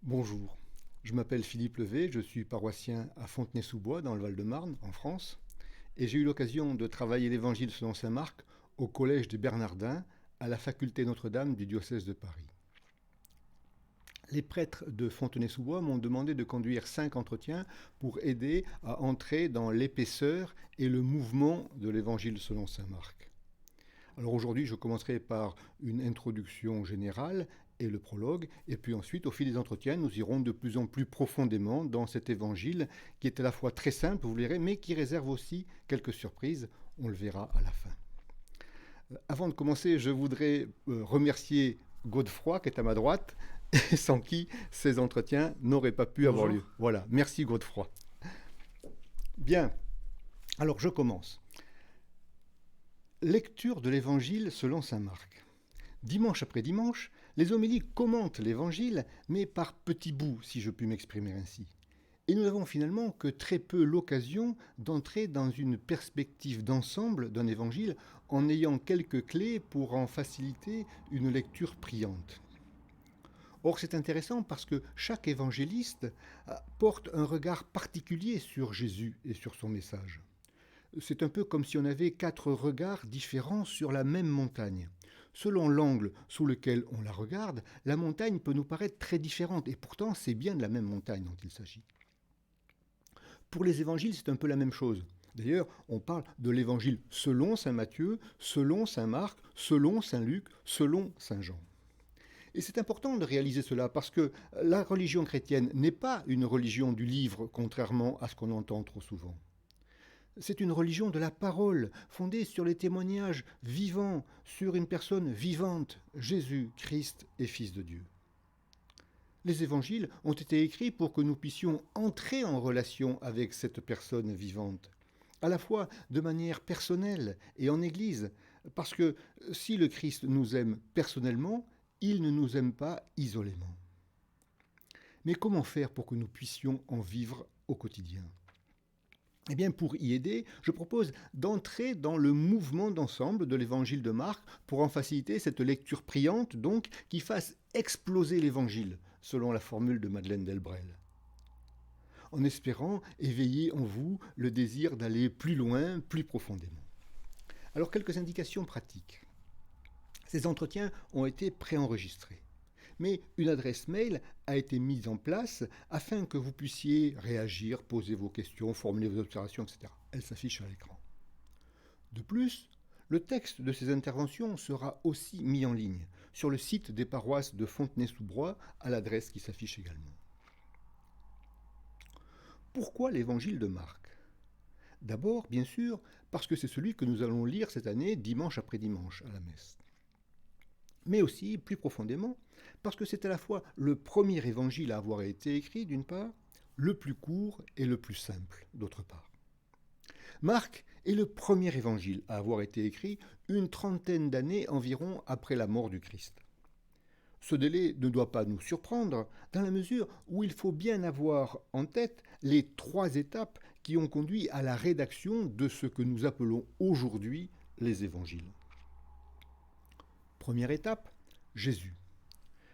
Bonjour, je m'appelle Philippe Levé, je suis paroissien à Fontenay-sous-Bois dans le Val-de-Marne, en France, et j'ai eu l'occasion de travailler l'Évangile selon saint Marc au Collège des Bernardins à la faculté Notre-Dame du diocèse de Paris. Les prêtres de Fontenay-sous-Bois m'ont demandé de conduire 5 entretiens pour aider à entrer dans l'épaisseur et le mouvement de l'Évangile selon saint Marc. Alors aujourd'hui, je commencerai par une introduction générale et le prologue, et puis ensuite, au fil des entretiens, nous irons de plus en plus profondément dans cet évangile qui est à la fois très simple, vous verrez, mais qui réserve aussi quelques surprises, on le verra à la fin. Avant de commencer, je voudrais remercier Godefroy qui est à ma droite, sans qui ces entretiens n'auraient pas pu avoir lieu. Bonjour. Voilà, merci Godefroy. Bien, alors je commence. Lecture de l'Évangile selon saint Marc. Dimanche après dimanche, les homélies commentent l'Évangile, mais par petits bouts, si je puis m'exprimer ainsi. Et nous n'avons finalement que très peu l'occasion d'entrer dans une perspective d'ensemble d'un Évangile en ayant quelques clés pour en faciliter une lecture priante. Or, c'est intéressant parce que chaque évangéliste porte un regard particulier sur Jésus et sur son message. C'est un peu comme si on avait 4 regards différents sur la même montagne. Selon l'angle sous lequel on la regarde, la montagne peut nous paraître très différente, et pourtant c'est bien de la même montagne dont il s'agit. Pour les évangiles, c'est un peu la même chose. D'ailleurs, on parle de l'évangile selon saint Matthieu, selon saint Marc, selon saint Luc, selon saint Jean. Et c'est important de réaliser cela parce que la religion chrétienne n'est pas une religion du livre, contrairement à ce qu'on entend trop souvent. C'est une religion de la parole, fondée sur les témoignages vivants, sur une personne vivante, Jésus, Christ et Fils de Dieu. Les évangiles ont été écrits pour que nous puissions entrer en relation avec cette personne vivante, à la fois de manière personnelle et en Église, parce que si le Christ nous aime personnellement, il ne nous aime pas isolément. Mais comment faire pour que nous puissions en vivre au quotidien ? Eh bien, pour y aider, je propose d'entrer dans le mouvement d'ensemble de l'évangile de Marc pour en faciliter cette lecture priante, donc, qui fasse exploser l'évangile, selon la formule de Madeleine Delbrel. En espérant éveiller en vous le désir d'aller plus loin, plus profondément. Alors, quelques indications pratiques. Ces entretiens ont été préenregistrés. Mais une adresse mail a été mise en place afin que vous puissiez réagir, poser vos questions, formuler vos observations, etc. Elle s'affiche à l'écran. De plus, le texte de ces interventions sera aussi mis en ligne sur le site des paroisses de Fontenay-sous-Bois à l'adresse qui s'affiche également. Pourquoi l'évangile de Marc ? D'abord, bien sûr, parce que c'est celui que nous allons lire cette année, dimanche après dimanche, à la messe. Mais aussi, plus profondément, parce que c'est à la fois le premier évangile à avoir été écrit, d'une part, le plus court et le plus simple, d'autre part. Marc est le premier évangile à avoir été écrit une trentaine d'années environ après la mort du Christ. Ce délai ne doit pas nous surprendre, dans la mesure où il faut bien avoir en tête les 3 étapes qui ont conduit à la rédaction de ce que nous appelons aujourd'hui les évangiles. Première étape, Jésus.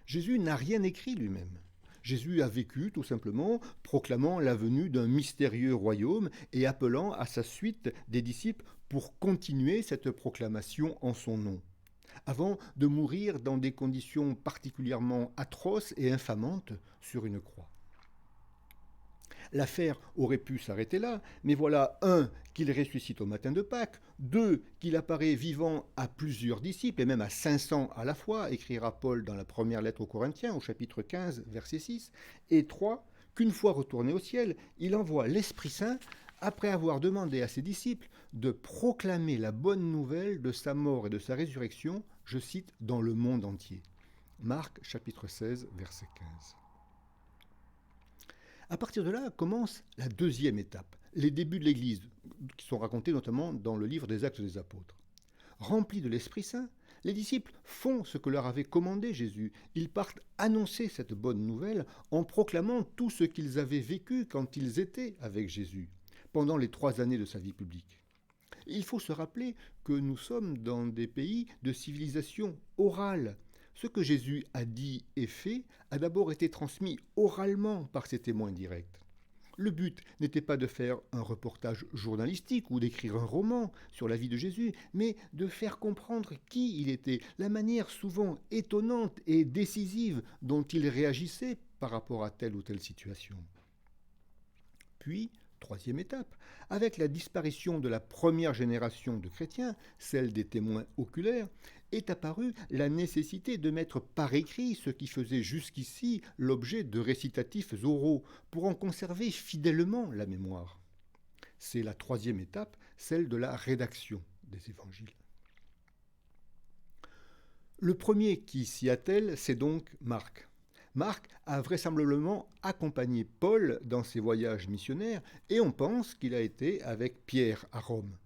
Jésus n'a rien écrit lui-même. Jésus a vécu tout simplement, proclamant la venue d'un mystérieux royaume et appelant à sa suite des disciples pour continuer cette proclamation en son nom, avant de mourir dans des conditions particulièrement atroces et infamantes sur une croix. L'affaire aurait pu s'arrêter là, mais voilà, 1, qu'il ressuscite au matin de Pâques, 2, qu'il apparaît vivant à plusieurs disciples, et même à 500 à la fois, écrira Paul dans la première lettre aux Corinthiens, au chapitre 15, verset 6, et 3, qu'une fois retourné au ciel, il envoie l'Esprit Saint, après avoir demandé à ses disciples de proclamer la bonne nouvelle de sa mort et de sa résurrection, je cite, dans le monde entier. Marc, chapitre 16, verset 15. À partir de là commence la deuxième étape, les débuts de l'Église, qui sont racontés notamment dans le livre des Actes des Apôtres. Remplis de l'Esprit Saint, les disciples font ce que leur avait commandé Jésus. Ils partent annoncer cette bonne nouvelle en proclamant tout ce qu'ils avaient vécu quand ils étaient avec Jésus, pendant les 3 années de sa vie publique. Il faut se rappeler que nous sommes dans des pays de civilisation orale. ce que Jésus a dit et fait a d'abord été transmis oralement par ses témoins directs. Le but n'était pas de faire un reportage journalistique ou d'écrire un roman sur la vie de Jésus, mais de faire comprendre qui il était, la manière souvent étonnante et décisive dont il réagissait par rapport à telle ou telle situation. Puis, troisième étape, avec la disparition de la première génération de chrétiens, celle des témoins oculaires, est apparue la nécessité de mettre par écrit ce qui faisait jusqu'ici l'objet de récitatifs oraux, pour en conserver fidèlement la mémoire. C'est la troisième étape, celle de la rédaction des évangiles. Le premier qui s'y attelle, c'est donc Marc. Marc a vraisemblablement accompagné Paul dans ses voyages missionnaires et on pense qu'il a été avec Pierre à Rome.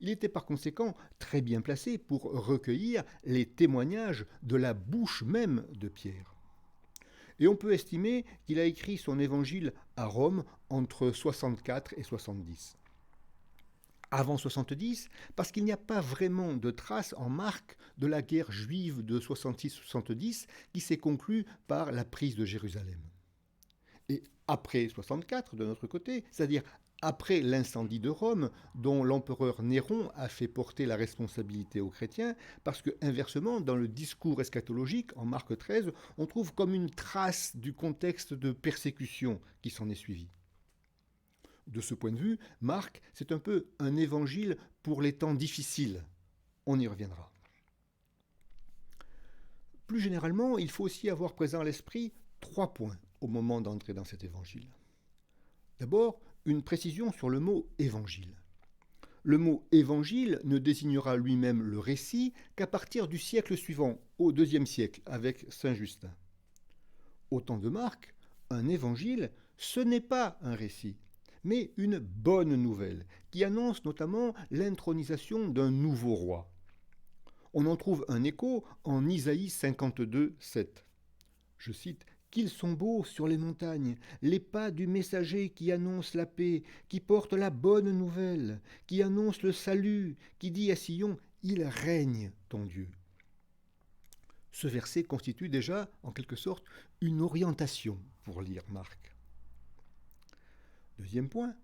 Il était par conséquent très bien placé pour recueillir les témoignages de la bouche même de Pierre. Et on peut estimer qu'il a écrit son évangile à Rome entre 64 et 70. Avant 70, parce qu'il n'y a pas vraiment de traces en Marc de la guerre juive de 66-70 qui s'est conclue par la prise de Jérusalem. Et après 64, de notre côté, c'est-à-dire après l'incendie de Rome, dont l'empereur Néron a fait porter la responsabilité aux chrétiens, parce que, inversement, dans le discours eschatologique, en Marc 13, on trouve comme une trace du contexte de persécution qui s'en est suivi. De ce point de vue, Marc, c'est un peu un évangile pour les temps difficiles. On y reviendra. Plus généralement, il faut aussi avoir présent à l'esprit 3 points au moment d'entrer dans cet évangile. D'abord, une précision sur le mot évangile. Le mot évangile ne désignera lui-même le récit qu'à partir du siècle suivant, au IIe siècle, avec saint Justin. Au temps de Marc, un évangile, ce n'est pas un récit, mais une bonne nouvelle, qui annonce notamment l'intronisation d'un nouveau roi. On en trouve un écho en Isaïe 52, 7. Je cite, « Qu'ils sont beaux sur les montagnes, les pas du messager qui annonce la paix, qui porte la bonne nouvelle, qui annonce le salut, qui dit à Sion, il règne ton Dieu. » Ce verset constitue déjà, en quelque sorte, une orientation pour lire Marc. Deuxième point,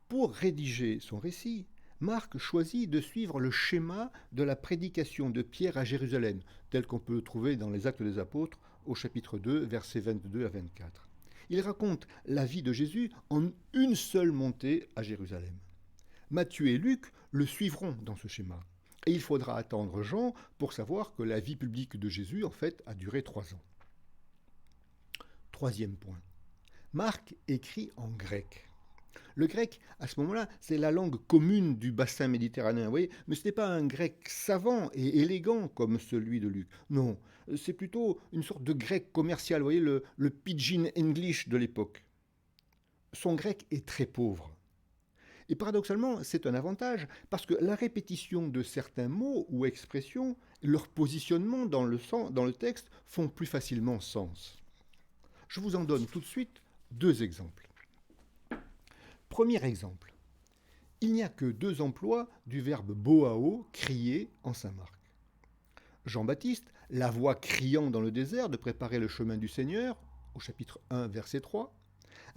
pour rédiger son récit, Marc choisit de suivre le schéma de la prédication de Pierre à Jérusalem, tel qu'on peut le trouver dans les Actes des Apôtres au chapitre 2, versets 22 à 24. Il raconte la vie de Jésus en une seule montée à Jérusalem. Matthieu et Luc le suivront dans ce schéma. Et il faudra attendre Jean pour savoir que la vie publique de Jésus, en fait, a duré 3 ans. Troisième point. Marc écrit en grec. Le grec, à ce moment-là, c'est la langue commune du bassin méditerranéen, vous voyez, mais ce n'est pas un grec savant et élégant comme celui de Luc. Non, c'est plutôt une sorte de grec commercial, vous voyez, le pidgin English de l'époque. Son grec est très pauvre. Et paradoxalement, c'est un avantage, parce que la répétition de certains mots ou expressions, leur positionnement dans le texte, font plus facilement sens. Je vous en donne tout de suite 2 exemples. Premier exemple, il n'y a que 2 emplois du verbe boao, crier, en saint Marc. Jean-Baptiste, la voix criant dans le désert de préparer le chemin du Seigneur, au chapitre 1, verset 3,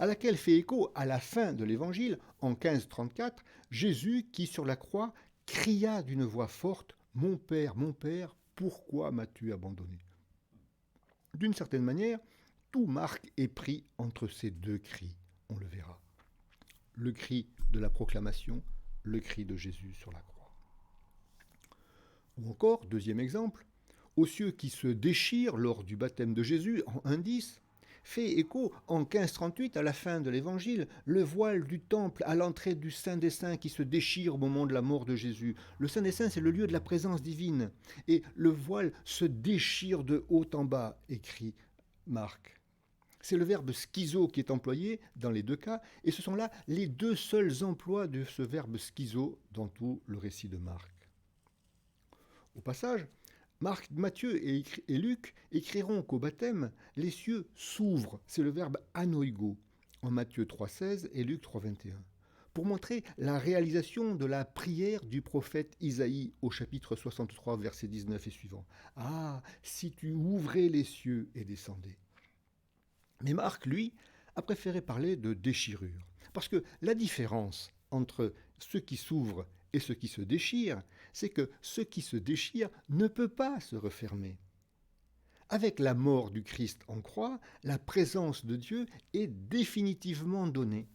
à laquelle fait écho à la fin de l'Évangile, en 15-34, Jésus qui, sur la croix, cria d'une voix forte « Mon Père, pourquoi m'as-tu abandonné ?» D'une certaine manière, tout Marc est pris entre ces 2 cris, on le verra. Le cri de la proclamation, le cri de Jésus sur la croix. Ou encore, deuxième exemple, aux cieux qui se déchirent lors du baptême de Jésus, en 1-10, fait écho en 1538 à la fin de l'Évangile, le voile du temple à l'entrée du Saint des Saints qui se déchire au moment de la mort de Jésus. Le Saint des Saints, c'est le lieu de la présence divine. Et le voile se déchire de haut en bas, écrit Marc. C'est le verbe schizo qui est employé dans les 2 cas, et ce sont là les 2 seuls emplois de ce verbe schizo dans tout le récit de Marc. Au passage, Marc, Matthieu et Luc écriront qu'au baptême, les cieux s'ouvrent. C'est le verbe anoigo, en Matthieu 3,16 et Luc 3,21. pour montrer la réalisation de la prière du prophète Isaïe au chapitre 63, verset 19 et suivant. Ah, si tu ouvrais les cieux et descendais. Mais Marc, lui, a préféré parler de déchirure. Parce que la différence entre ce qui s'ouvre et ce qui se déchire, c'est que ce qui se déchire ne peut pas se refermer. Avec la mort du Christ en croix, la présence de Dieu est définitivement donnée.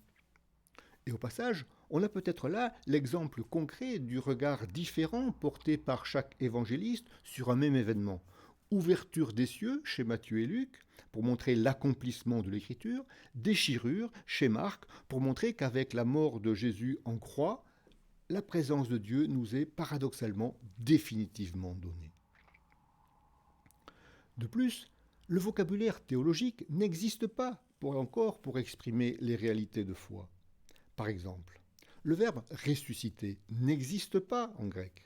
Et au passage, on a peut-être là l'exemple concret du regard différent porté par chaque évangéliste sur un même événement. Ouverture des cieux chez Matthieu et Luc pour montrer l'accomplissement de l'écriture, déchirure chez Marc pour montrer qu'avec la mort de Jésus en croix, la présence de Dieu nous est paradoxalement définitivement donnée. De plus, le vocabulaire théologique n'existe pas pour exprimer les réalités de foi. Par exemple, le verbe ressusciter n'existe pas en grec.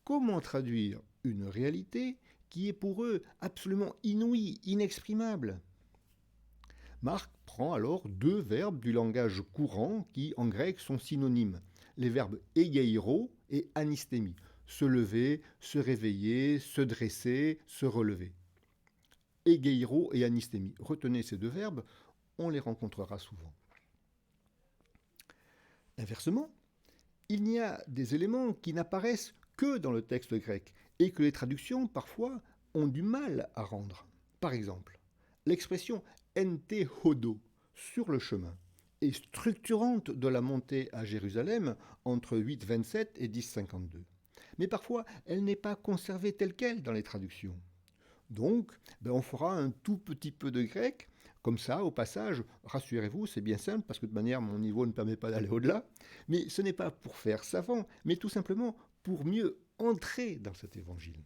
Comment traduire une réalité qui est pour eux absolument inouïe, inexprimable? Marc prend alors deux verbes du langage courant qui, en grec, sont synonymes. Les verbes egeiro et anistémie. Se lever, se réveiller, se dresser, se relever. Egeiro et anistémie. Retenez ces deux verbes, on les rencontrera souvent. Inversement, il y a des éléments qui n'apparaissent que dans le texte grec et que les traductions, parfois, ont du mal à rendre. Par exemple, l'expression ente hodo, sur le chemin, est structurante de la montée à Jérusalem entre 8,27 et 10,52. Mais parfois, elle n'est pas conservée telle quelle dans les traductions. Donc, on fera un tout petit peu de grec, comme ça, au passage, rassurez-vous, c'est bien simple, parce que de manière, mon niveau ne permet pas d'aller au-delà, mais ce n'est pas pour faire savant, mais tout simplement pour mieux entrer dans cet évangile.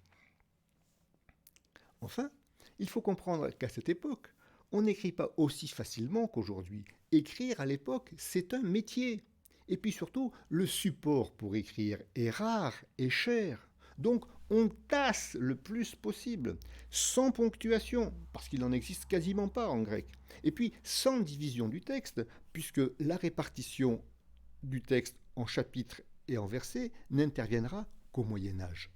Enfin, il faut comprendre qu'à cette époque, on n'écrit pas aussi facilement qu'aujourd'hui. Écrire à l'époque, c'est un métier. Et puis surtout, le support pour écrire est rare et cher. Donc, on tasse le plus possible, sans ponctuation, parce qu'il n'en existe quasiment pas en grec. Et puis, sans division du texte, puisque la répartition du texte en chapitres et en versets n'interviendra qu'au Moyen Âge.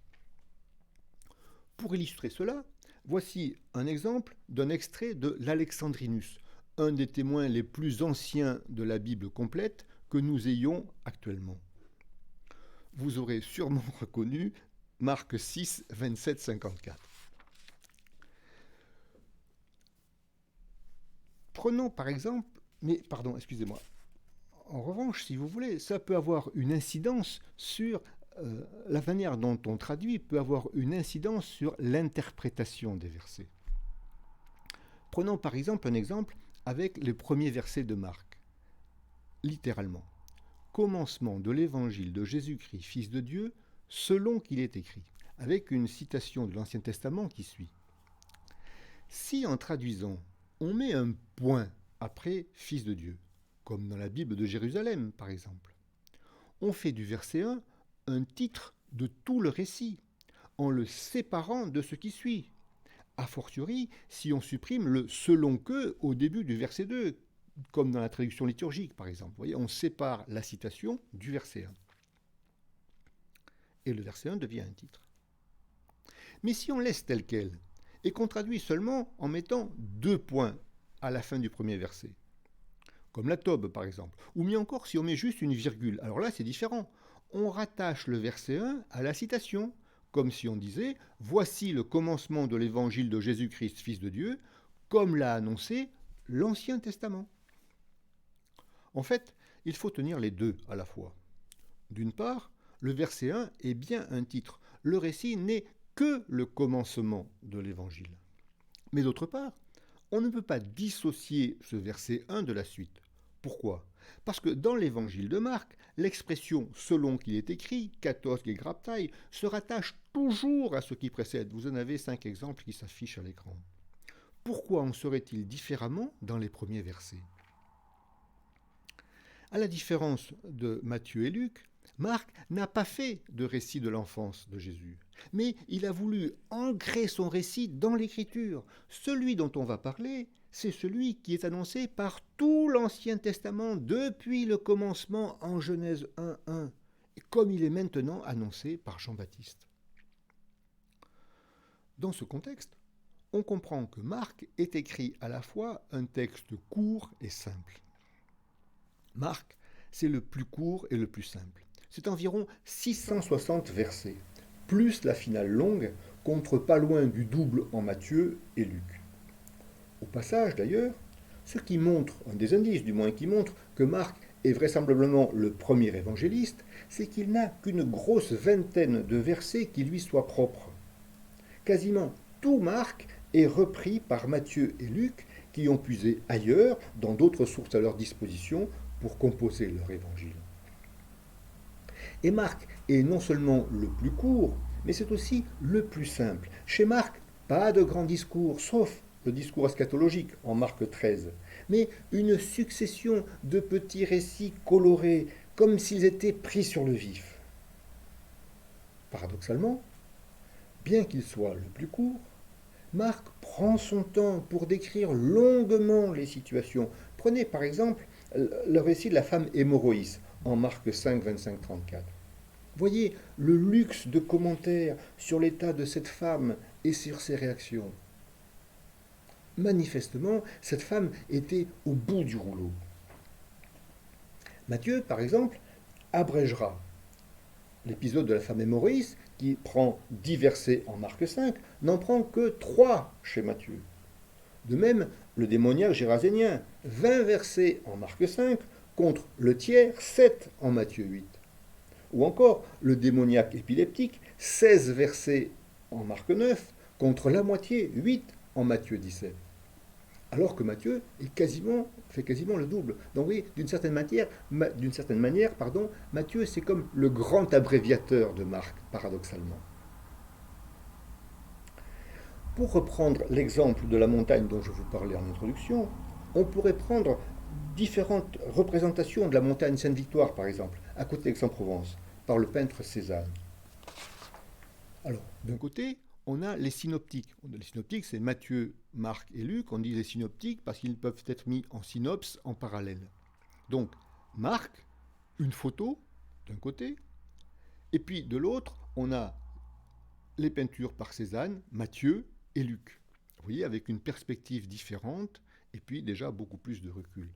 Pour illustrer cela, voici un exemple d'un extrait de l'Alexandrinus, un des témoins les plus anciens de la Bible complète que nous ayons actuellement. Vous aurez sûrement reconnu Marc 6, 27, 54. Prenons par exemple, excusez-moi. En revanche, si vous voulez, ça peut avoir une incidence sur la manière dont on traduit, peut avoir une incidence sur l'interprétation des versets. Prenons par exemple un exemple avec les premiers versets de Marc. Littéralement, commencement de l'évangile de Jésus-Christ, Fils de Dieu, selon qu'il est écrit, avec une citation de l'Ancien Testament qui suit. Si en traduisant, on met un point après Fils de Dieu, comme dans la Bible de Jérusalem par exemple, on fait du verset 1 un titre de tout le récit, en le séparant de ce qui suit. A fortiori, si on supprime le selon que au début du verset 2, comme dans la traduction liturgique par exemple. Vous voyez, on sépare la citation du verset 1. Et le verset 1 devient un titre. Mais si on laisse tel quel, et qu'on traduit seulement en mettant 2 points à la fin du premier verset, comme la Tobe par exemple, ou mieux encore si on met juste une virgule, alors là c'est différent. On rattache le verset 1 à la citation, comme si on disait « Voici le commencement de l'évangile de Jésus-Christ, Fils de Dieu, comme l'a annoncé l'Ancien Testament. » En fait, il faut tenir les deux à la fois. D'une part, le verset 1 est bien un titre. Le récit n'est que le commencement de l'évangile. Mais d'autre part, on ne peut pas dissocier ce verset 1 de la suite. Pourquoi ? Parce que dans l'évangile de Marc, l'expression selon qu'il est écrit, katos et graptai, se rattache toujours à ce qui précède. Vous en avez 5 exemples qui s'affichent à l'écran. Pourquoi en serait-il différemment dans les premiers versets ? À la différence de Matthieu et Luc, Marc n'a pas fait de récit de l'enfance de Jésus, mais il a voulu ancrer son récit dans l'Écriture. Celui dont on va parler, c'est celui qui est annoncé par tout l'Ancien Testament depuis le commencement en Genèse 1:1, comme il est maintenant annoncé par Jean-Baptiste. Dans ce contexte, on comprend que Marc est écrit à la fois un texte court et simple. Marc, c'est le plus court et le plus simple. C'est environ 660 versets, plus la finale longue, contre pas loin du double en Matthieu et Luc. Au passage, d'ailleurs, ce qui montre, un des indices du moins qui montre que Marc est vraisemblablement le premier évangéliste, c'est qu'il n'a qu'une grosse vingtaine de versets qui lui soient propres. Quasiment tout Marc est repris par Matthieu et Luc, qui ont puisé ailleurs, dans d'autres sources à leur disposition, pour composer leur évangile. Et Marc est non seulement le plus court, mais c'est aussi le plus simple. Chez Marc, pas de grand discours, sauf le discours eschatologique en Marc 13, mais une succession de petits récits colorés, comme s'ils étaient pris sur le vif. Paradoxalement, bien qu'il soit le plus court, Marc prend son temps pour décrire longuement les situations. Prenez par exemple le récit de la femme hémorroïs en Marc 5, 25, 34. Voyez le luxe de commentaires sur l'état de cette femme et sur ses réactions. Manifestement, cette femme était au bout du rouleau. Matthieu, par exemple, abrégera l'épisode de la femme hémorroïs, qui prend 10 versets en Marc 5, n'en prend que 3 chez Matthieu. De même, le démoniaque gérasénien, 20 versets en Marc 5, contre le tiers, 7 en Matthieu 8. Ou encore, le démoniaque épileptique, 16 versets en Marc 9, contre la moitié, 8 en Matthieu 17. Alors que Matthieu fait quasiment le double. Donc oui, d'une certaine manière, Matthieu c'est comme le grand abréviateur de Marc, paradoxalement. Pour reprendre l'exemple de la montagne dont je vous parlais en introduction, on pourrait prendre différentes représentations de la montagne Sainte-Victoire, par exemple, à côté d'Aix-en-Provence, par le peintre Cézanne. Alors, d'un côté, on a les synoptiques. Les synoptiques, c'est Matthieu, Marc et Luc. On dit les synoptiques parce qu'ils peuvent être mis en synopse en parallèle. Donc, Marc, une photo d'un côté, et puis de l'autre, on a les peintures par Cézanne, Matthieu et Luc. Vous voyez, avec une perspective différente, et puis déjà beaucoup plus de recul.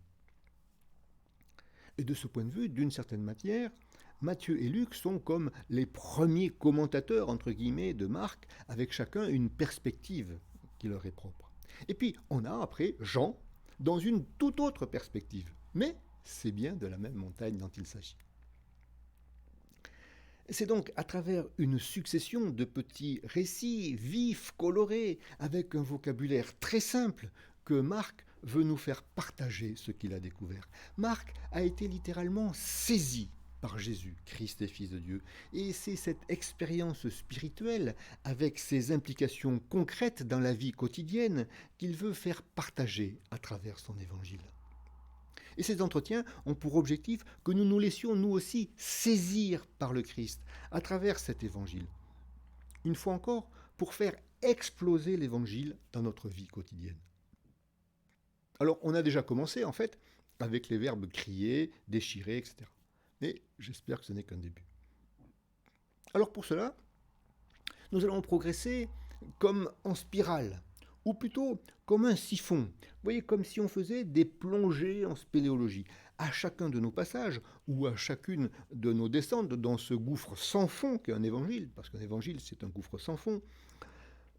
Et de ce point de vue, d'une certaine manière, Matthieu et Luc sont comme les premiers commentateurs, entre guillemets, de Marc, avec chacun une perspective qui leur est propre. Et puis, on a après Jean, dans une toute autre perspective. Mais c'est bien de la même montagne dont il s'agit. C'est donc à travers une succession de petits récits vifs, colorés, avec un vocabulaire très simple, que Marc veut nous faire partager ce qu'il a découvert. Marc a été littéralement saisi par Jésus, Christ et Fils de Dieu. Et c'est cette expérience spirituelle, avec ses implications concrètes dans la vie quotidienne, qu'il veut faire partager à travers son évangile. Et ces entretiens ont pour objectif que nous nous laissions nous aussi saisir par le Christ à travers cet évangile. Une fois encore, pour faire exploser l'évangile dans notre vie quotidienne. Alors, on a déjà commencé, en fait, avec les verbes crier, déchirer, etc. Mais j'espère que ce n'est qu'un début. Alors pour cela, nous allons progresser comme en spirale, ou plutôt comme un siphon. Vous voyez, comme si on faisait des plongées en spéléologie. À chacun de nos passages, ou à chacune de nos descentes dans ce gouffre sans fond qu'est un évangile, parce qu'un évangile c'est un gouffre sans fond,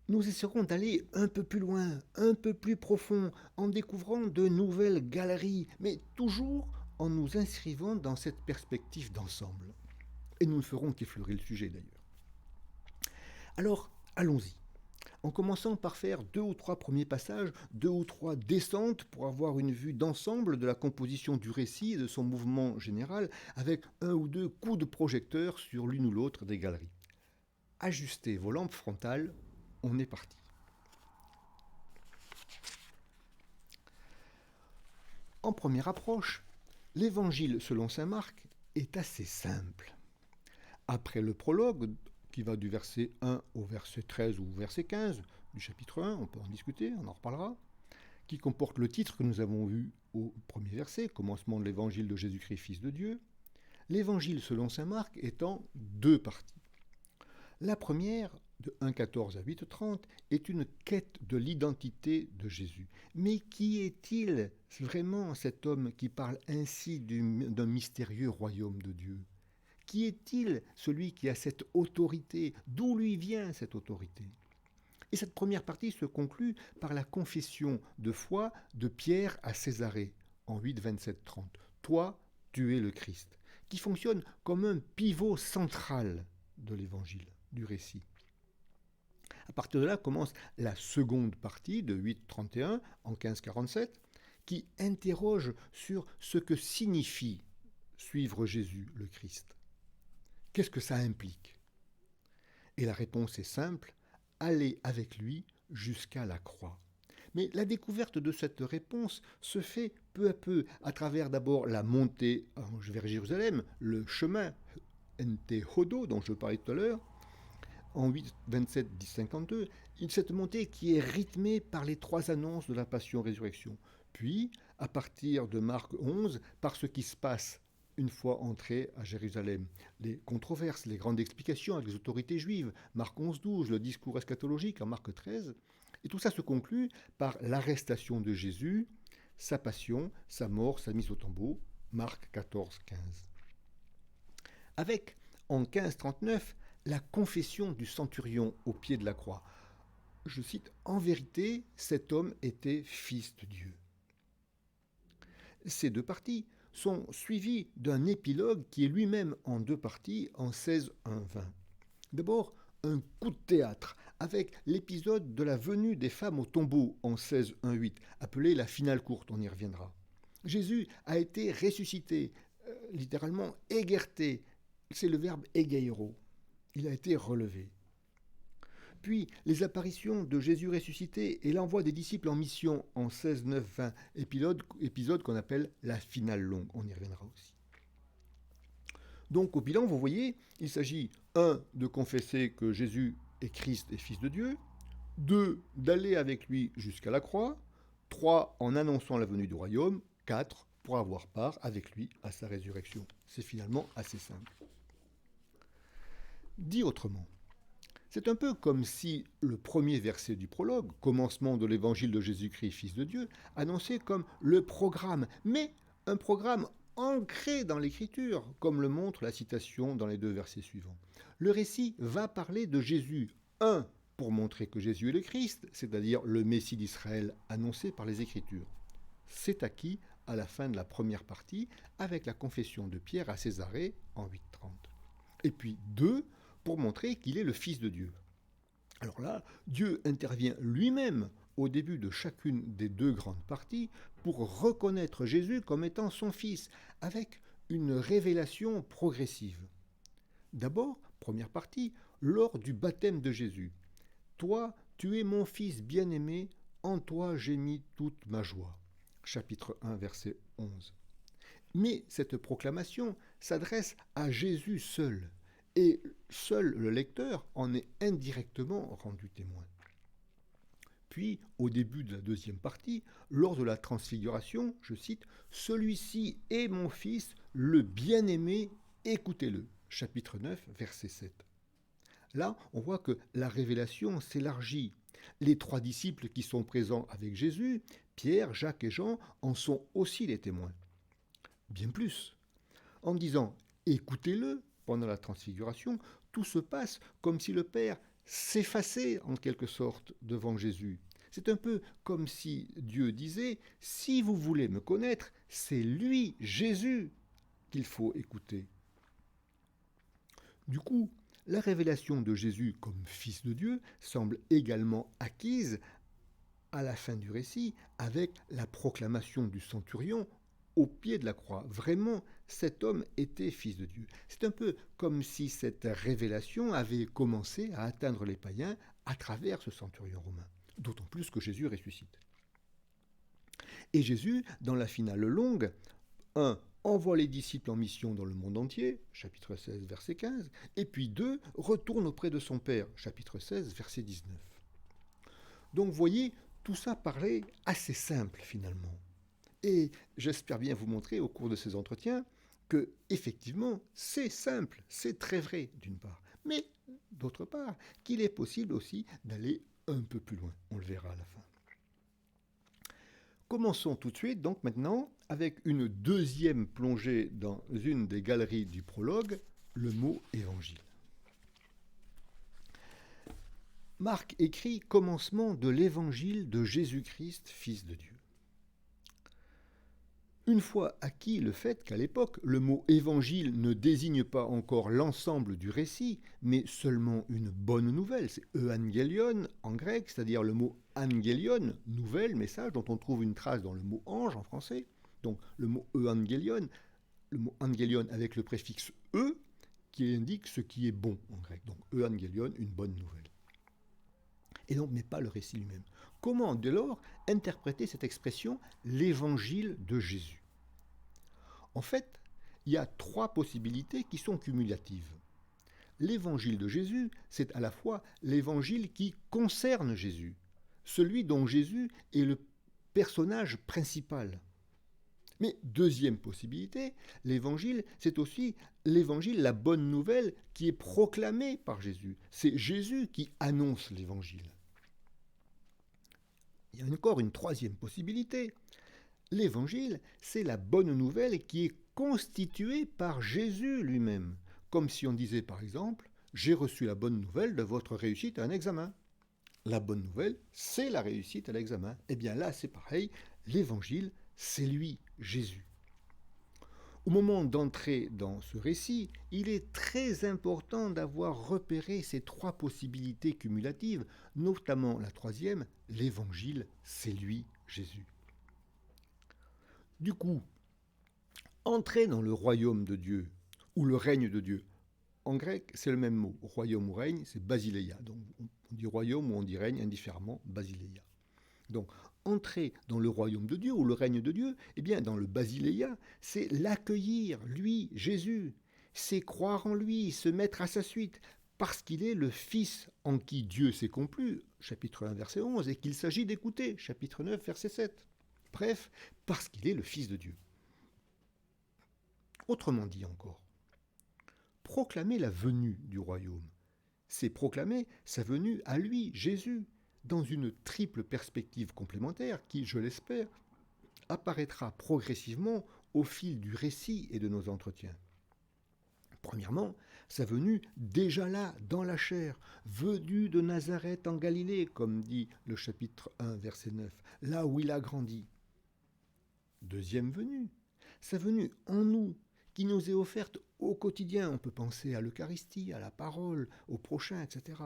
nous essaierons d'aller un peu plus loin, un peu plus profond, en découvrant de nouvelles galeries, mais toujours en nous inscrivant dans cette perspective d'ensemble. Et nous ne ferons qu'effleurer le sujet d'ailleurs. Alors, allons-y. En commençant par faire 2 ou 3 premiers passages, 2 ou 3 descentes pour avoir une vue d'ensemble de la composition du récit et de son mouvement général, avec 1 ou 2 coups de projecteur sur l'une ou l'autre des galeries. Ajustez vos lampes frontales, on est parti. En première approche, l'évangile selon saint Marc est assez simple. Après le prologue, qui va du verset 1 au verset 13 ou verset 15 du chapitre 1, on peut en discuter, on en reparlera, qui comporte le titre que nous avons vu au premier verset, commencement de l'évangile de Jésus-Christ, Fils de Dieu. L'évangile selon saint Marc est en deux parties. La première, de 1,14 à 8,30, est une quête de l'identité de Jésus. Mais qui est-il vraiment cet homme qui parle ainsi d'un mystérieux royaume de Dieu? Qui est-il celui qui a cette autorité? D'où lui vient cette autorité? Et cette première partie se conclut par la confession de foi de Pierre à Césarée, en 8, 27, 30. Toi, tu es le Christ, qui fonctionne comme un pivot central de l'évangile, du récit. À partir de là commence la seconde partie de 8.31 en 15.47 qui interroge sur ce que signifie suivre Jésus le Christ. Qu'est-ce que ça implique? Et la réponse est simple, aller avec lui jusqu'à la croix. Mais la découverte de cette réponse se fait peu à peu à travers d'abord la montée vers Jérusalem, le chemin Ente Hodo dont je parlais tout à l'heure, en 8, 27, 10, 52, cette montée qui est rythmée par les trois annonces de la Passion-Résurrection. Puis, à partir de Marc 11, par ce qui se passe une fois entré à Jérusalem. Les controverses, les grandes explications avec les autorités juives, Marc 11, 12, le discours eschatologique en Marc 13. Et tout ça se conclut par l'arrestation de Jésus, sa passion, sa mort, sa mise au tombeau, Marc 14, 15. Avec, en 1539, la confession du centurion au pied de la croix. Je cite, « En vérité, cet homme était fils de Dieu ». Ces deux parties sont suivies d'un épilogue qui est lui-même en deux parties en 16, 1, 20. D'abord, un coup de théâtre avec l'épisode de la venue des femmes au tombeau en 16, 1, 8, appelé la finale courte, on y reviendra. Jésus a été ressuscité, littéralement éguerté, c'est le verbe égeiro. Il a été relevé. Puis les apparitions de Jésus ressuscité et l'envoi des disciples en mission en 16, 9, 20, épisode qu'on appelle la finale longue. On y reviendra aussi. Donc au bilan, vous voyez, il s'agit 1. De confesser que Jésus est Christ et Fils de Dieu, 2. D'aller avec lui jusqu'à la croix, 3. En annonçant la venue du royaume, 4. Pour avoir part avec lui à sa résurrection. C'est finalement assez simple. Dit autrement, c'est un peu comme si le premier verset du prologue, commencement de l'évangile de Jésus-Christ, Fils de Dieu, annonçait comme le programme, mais un programme ancré dans l'écriture, comme le montre la citation dans les deux versets suivants. Le récit va parler de Jésus, pour montrer que Jésus est le Christ, c'est-à-dire le Messie d'Israël annoncé par les Écritures. C'est acquis à la fin de la première partie, avec la confession de Pierre à Césarée en 8.30. Et puis 2, pour montrer qu'il est le Fils de Dieu. Alors là, Dieu intervient lui-même au début de chacune des deux grandes parties pour reconnaître Jésus comme étant son Fils, avec une révélation progressive. D'abord, première partie, lors du baptême de Jésus. « Toi, tu es mon Fils bien-aimé, en toi j'ai mis toute ma joie. » Chapitre 1, verset 11. Mais cette proclamation s'adresse à Jésus seul. Et seul le lecteur en est indirectement rendu témoin. Puis, au début de la deuxième partie, lors de la transfiguration, je cite, « Celui-ci est mon Fils, le bien-aimé, écoutez-le » chapitre 9, verset 7. Là, on voit que la révélation s'élargit. Les trois disciples qui sont présents avec Jésus, Pierre, Jacques et Jean, en sont aussi les témoins. Bien plus, en disant « écoutez-le », pendant la transfiguration, tout se passe comme si le Père s'effaçait en quelque sorte devant Jésus. C'est un peu comme si Dieu disait « Si vous voulez me connaître, c'est lui, Jésus, qu'il faut écouter. » Du coup, la révélation de Jésus comme Fils de Dieu semble également acquise à la fin du récit avec la proclamation du centurion au pied de la croix. Vraiment, cet homme était Fils de Dieu. C'est un peu comme si cette révélation avait commencé à atteindre les païens à travers ce centurion romain. D'autant plus que Jésus ressuscite. Et Jésus, dans la finale longue, envoie les disciples en mission dans le monde entier, chapitre 16, verset 15, et puis 2, retourne auprès de son Père, chapitre 16, verset 19. Donc vous voyez, tout ça paraît assez simple finalement. Et j'espère bien vous montrer au cours de ces entretiens que, effectivement, c'est simple, c'est très vrai d'une part, mais d'autre part, qu'il est possible aussi d'aller un peu plus loin. On le verra à la fin. Commençons tout de suite, donc maintenant, avec une deuxième plongée dans une des galeries du prologue, le mot évangile. Marc écrit « Commencement de l'évangile de Jésus-Christ, Fils de Dieu ». Une fois acquis le fait qu'à l'époque, le mot évangile ne désigne pas encore l'ensemble du récit, mais seulement une bonne nouvelle, c'est euangelion en grec, c'est-à-dire le mot angelion, nouvelle, message, dont on trouve une trace dans le mot ange en français. Donc le mot euangelion, le mot angelion avec le préfixe e, qui indique ce qui est bon en grec. Donc euangelion, une bonne nouvelle. Et donc, mais pas le récit lui-même. Comment, dès lors, interpréter cette expression « l'évangile de Jésus » ? En fait, il y a trois possibilités qui sont cumulatives. L'évangile de Jésus, c'est à la fois l'évangile qui concerne Jésus, celui dont Jésus est le personnage principal. Mais deuxième possibilité, l'évangile, c'est aussi l'évangile, la bonne nouvelle qui est proclamée par Jésus. C'est Jésus qui annonce l'évangile. Il y a encore une troisième possibilité. L'évangile, c'est la bonne nouvelle qui est constituée par Jésus lui-même. Comme si on disait par exemple, j'ai reçu la bonne nouvelle de votre réussite à un examen. La bonne nouvelle, c'est la réussite à l'examen. Eh bien là, c'est pareil, l'évangile, c'est lui, Jésus. Au moment d'entrer dans ce récit, il est très important d'avoir repéré ces trois possibilités cumulatives, notamment la troisième, l'évangile, c'est lui, Jésus. Du coup, entrer dans le royaume de Dieu, ou le règne de Dieu, en grec, c'est le même mot, royaume ou règne, c'est basileia. Donc on dit royaume ou on dit règne, indifféremment, basileia. Donc, entrer dans le royaume de Dieu ou le règne de Dieu, eh bien, dans le basileia, c'est l'accueillir, lui, Jésus. C'est croire en lui, se mettre à sa suite, parce qu'il est le Fils en qui Dieu s'est complu, chapitre 1, verset 11, et qu'il s'agit d'écouter, chapitre 9, verset 7. Bref, parce qu'il est le Fils de Dieu. Autrement dit encore, proclamer la venue du royaume, c'est proclamer sa venue à lui, Jésus, dans une triple perspective complémentaire qui, je l'espère, apparaîtra progressivement au fil du récit et de nos entretiens. Premièrement, sa venue déjà là, dans la chair, venu de Nazareth en Galilée, comme dit le chapitre 1, verset 9, là où il a grandi. Deuxième venue, sa venue en nous, qui nous est offerte au quotidien. On peut penser à l'Eucharistie, à la parole, au prochain, etc.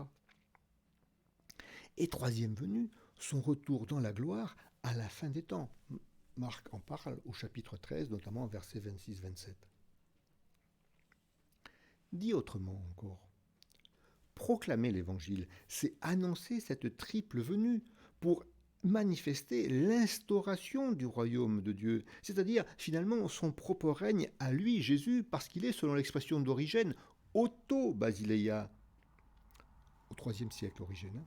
Et troisième venue, son retour dans la gloire à la fin des temps. Marc en parle au chapitre 13, notamment versets 26-27. Dit autrement encore, proclamer l'évangile, c'est annoncer cette triple venue pour manifester l'instauration du royaume de Dieu, c'est-à-dire finalement son propre règne à lui, Jésus, parce qu'il est, selon l'expression d'Origène, auto-basileia, au IIIe siècle Origène.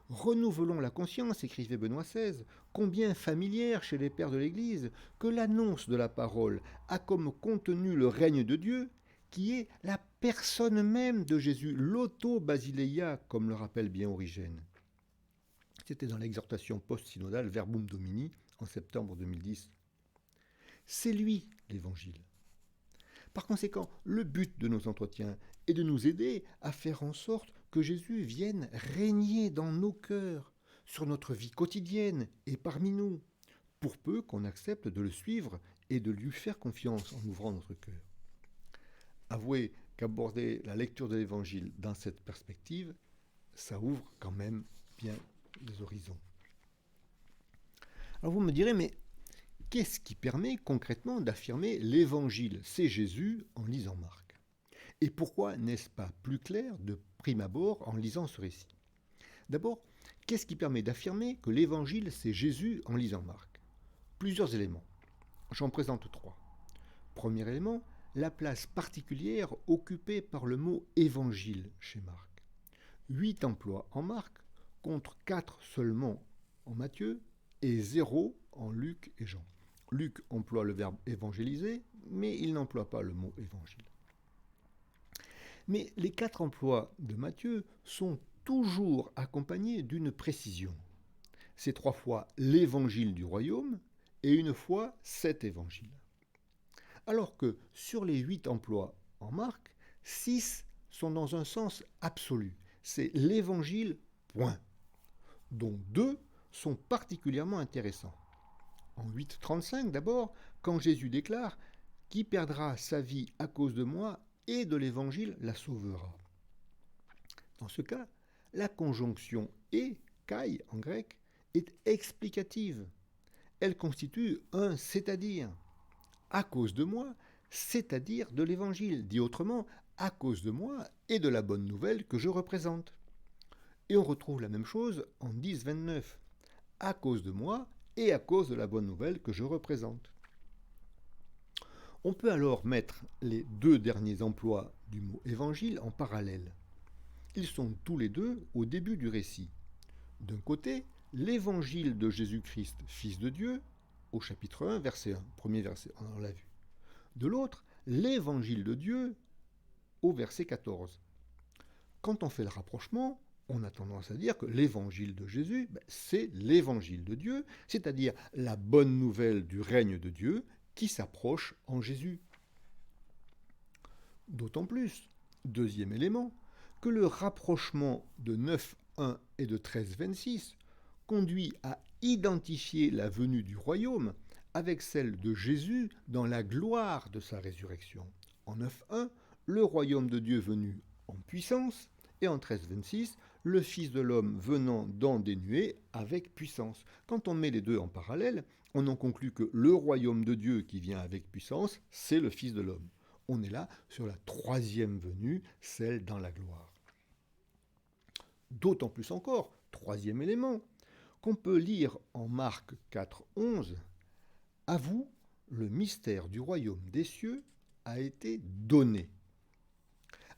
Renouvelons la conscience, écrivait Benoît XVI, combien familière chez les pères de l'Église, que l'annonce de la parole a comme contenu le règne de Dieu, qui est la personne même de Jésus, l'auto-basileia, comme le rappelle bien Origène. C'était dans l'exhortation post-synodale Verbum Domini en septembre 2010. C'est lui, l'Évangile. Par conséquent, le but de nos entretiens est de nous aider à faire en sorte que Jésus vienne régner dans nos cœurs, sur notre vie quotidienne et parmi nous, pour peu qu'on accepte de le suivre et de lui faire confiance en ouvrant notre cœur. Avouez qu'aborder la lecture de l'Évangile dans cette perspective, ça ouvre quand même bien les horizons. Alors vous me direz, mais qu'est-ce qui permet concrètement d'affirmer l'Évangile, c'est Jésus, en lisant Marc? Et pourquoi n'est-ce pas plus clair de prime abord en lisant ce récit? D'abord, qu'est-ce qui permet d'affirmer que l'Évangile, c'est Jésus en lisant Marc? Plusieurs éléments. J'en présente trois. Premier élément, la place particulière occupée par le mot évangile chez Marc. 8 emplois en Marc, contre 4 seulement en Matthieu et 0 en Luc et Jean. Luc emploie le verbe évangéliser, mais il n'emploie pas le mot évangile. Mais les 4 emplois de Matthieu sont toujours accompagnés d'une précision. C'est 3 fois l'évangile du royaume et une fois cet évangile. Alors que sur les 8 emplois en Marc, 6 sont dans un sens absolu. C'est l'évangile, point. Dont 2 sont particulièrement intéressants. En 8,35 d'abord, quand Jésus déclare « Qui perdra sa vie à cause de moi et de l'évangile la sauvera ». Dans ce cas, la conjonction « et » kai en grec est explicative. Elle constitue un c'est-à-dire. À cause de moi, c'est-à-dire de l'évangile, dit autrement, à cause de moi et de la bonne nouvelle que je représente. Et on retrouve la même chose en 10,29, à cause de moi et à cause de la bonne nouvelle que je représente. On peut alors mettre les 2 derniers emplois du mot évangile en parallèle. Ils sont tous les 2 au début du récit. D'un côté, l'évangile de Jésus-Christ, Fils de Dieu, au chapitre 1, verset 1, premier verset, on l'a vu. De l'autre, l'évangile de Dieu, au verset 14. Quand on fait le rapprochement, on a tendance à dire que l'évangile de Jésus, c'est l'évangile de Dieu, c'est-à-dire la bonne nouvelle du règne de Dieu qui s'approche en Jésus. D'autant plus, deuxième élément, que le rapprochement de 9.1 et de 13.26 conduit à identifier la venue du royaume avec celle de Jésus dans la gloire de sa résurrection. En 9.1, le royaume de Dieu venu en puissance, et en 13.26, le Fils de l'homme venant dans des nuées avec puissance. Quand on met les deux en parallèle, on en conclut que le royaume de Dieu qui vient avec puissance, c'est le Fils de l'homme. On est là sur la troisième venue, celle dans la gloire. D'autant plus encore, troisième élément, qu'on peut lire en Marc 4,11 « À vous, le mystère du royaume des cieux a été donné ».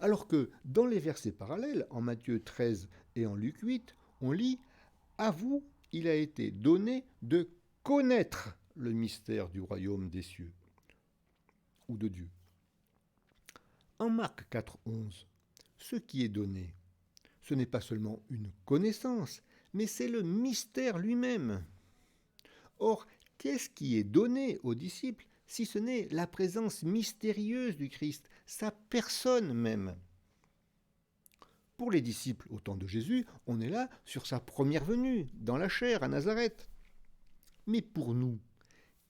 Alors que dans les versets parallèles, en Matthieu 13 et en Luc 8, on lit « À vous, il a été donné de connaître le mystère du royaume des cieux » ou de Dieu. En Marc 4,11, ce qui est donné, ce n'est pas seulement une connaissance, mais c'est le mystère lui-même. Or, qu'est-ce qui est donné aux disciples si ce n'est la présence mystérieuse du Christ, sa personne même? Pour les disciples au temps de Jésus, on est là sur sa première venue, dans la chair, à Nazareth. Mais pour nous,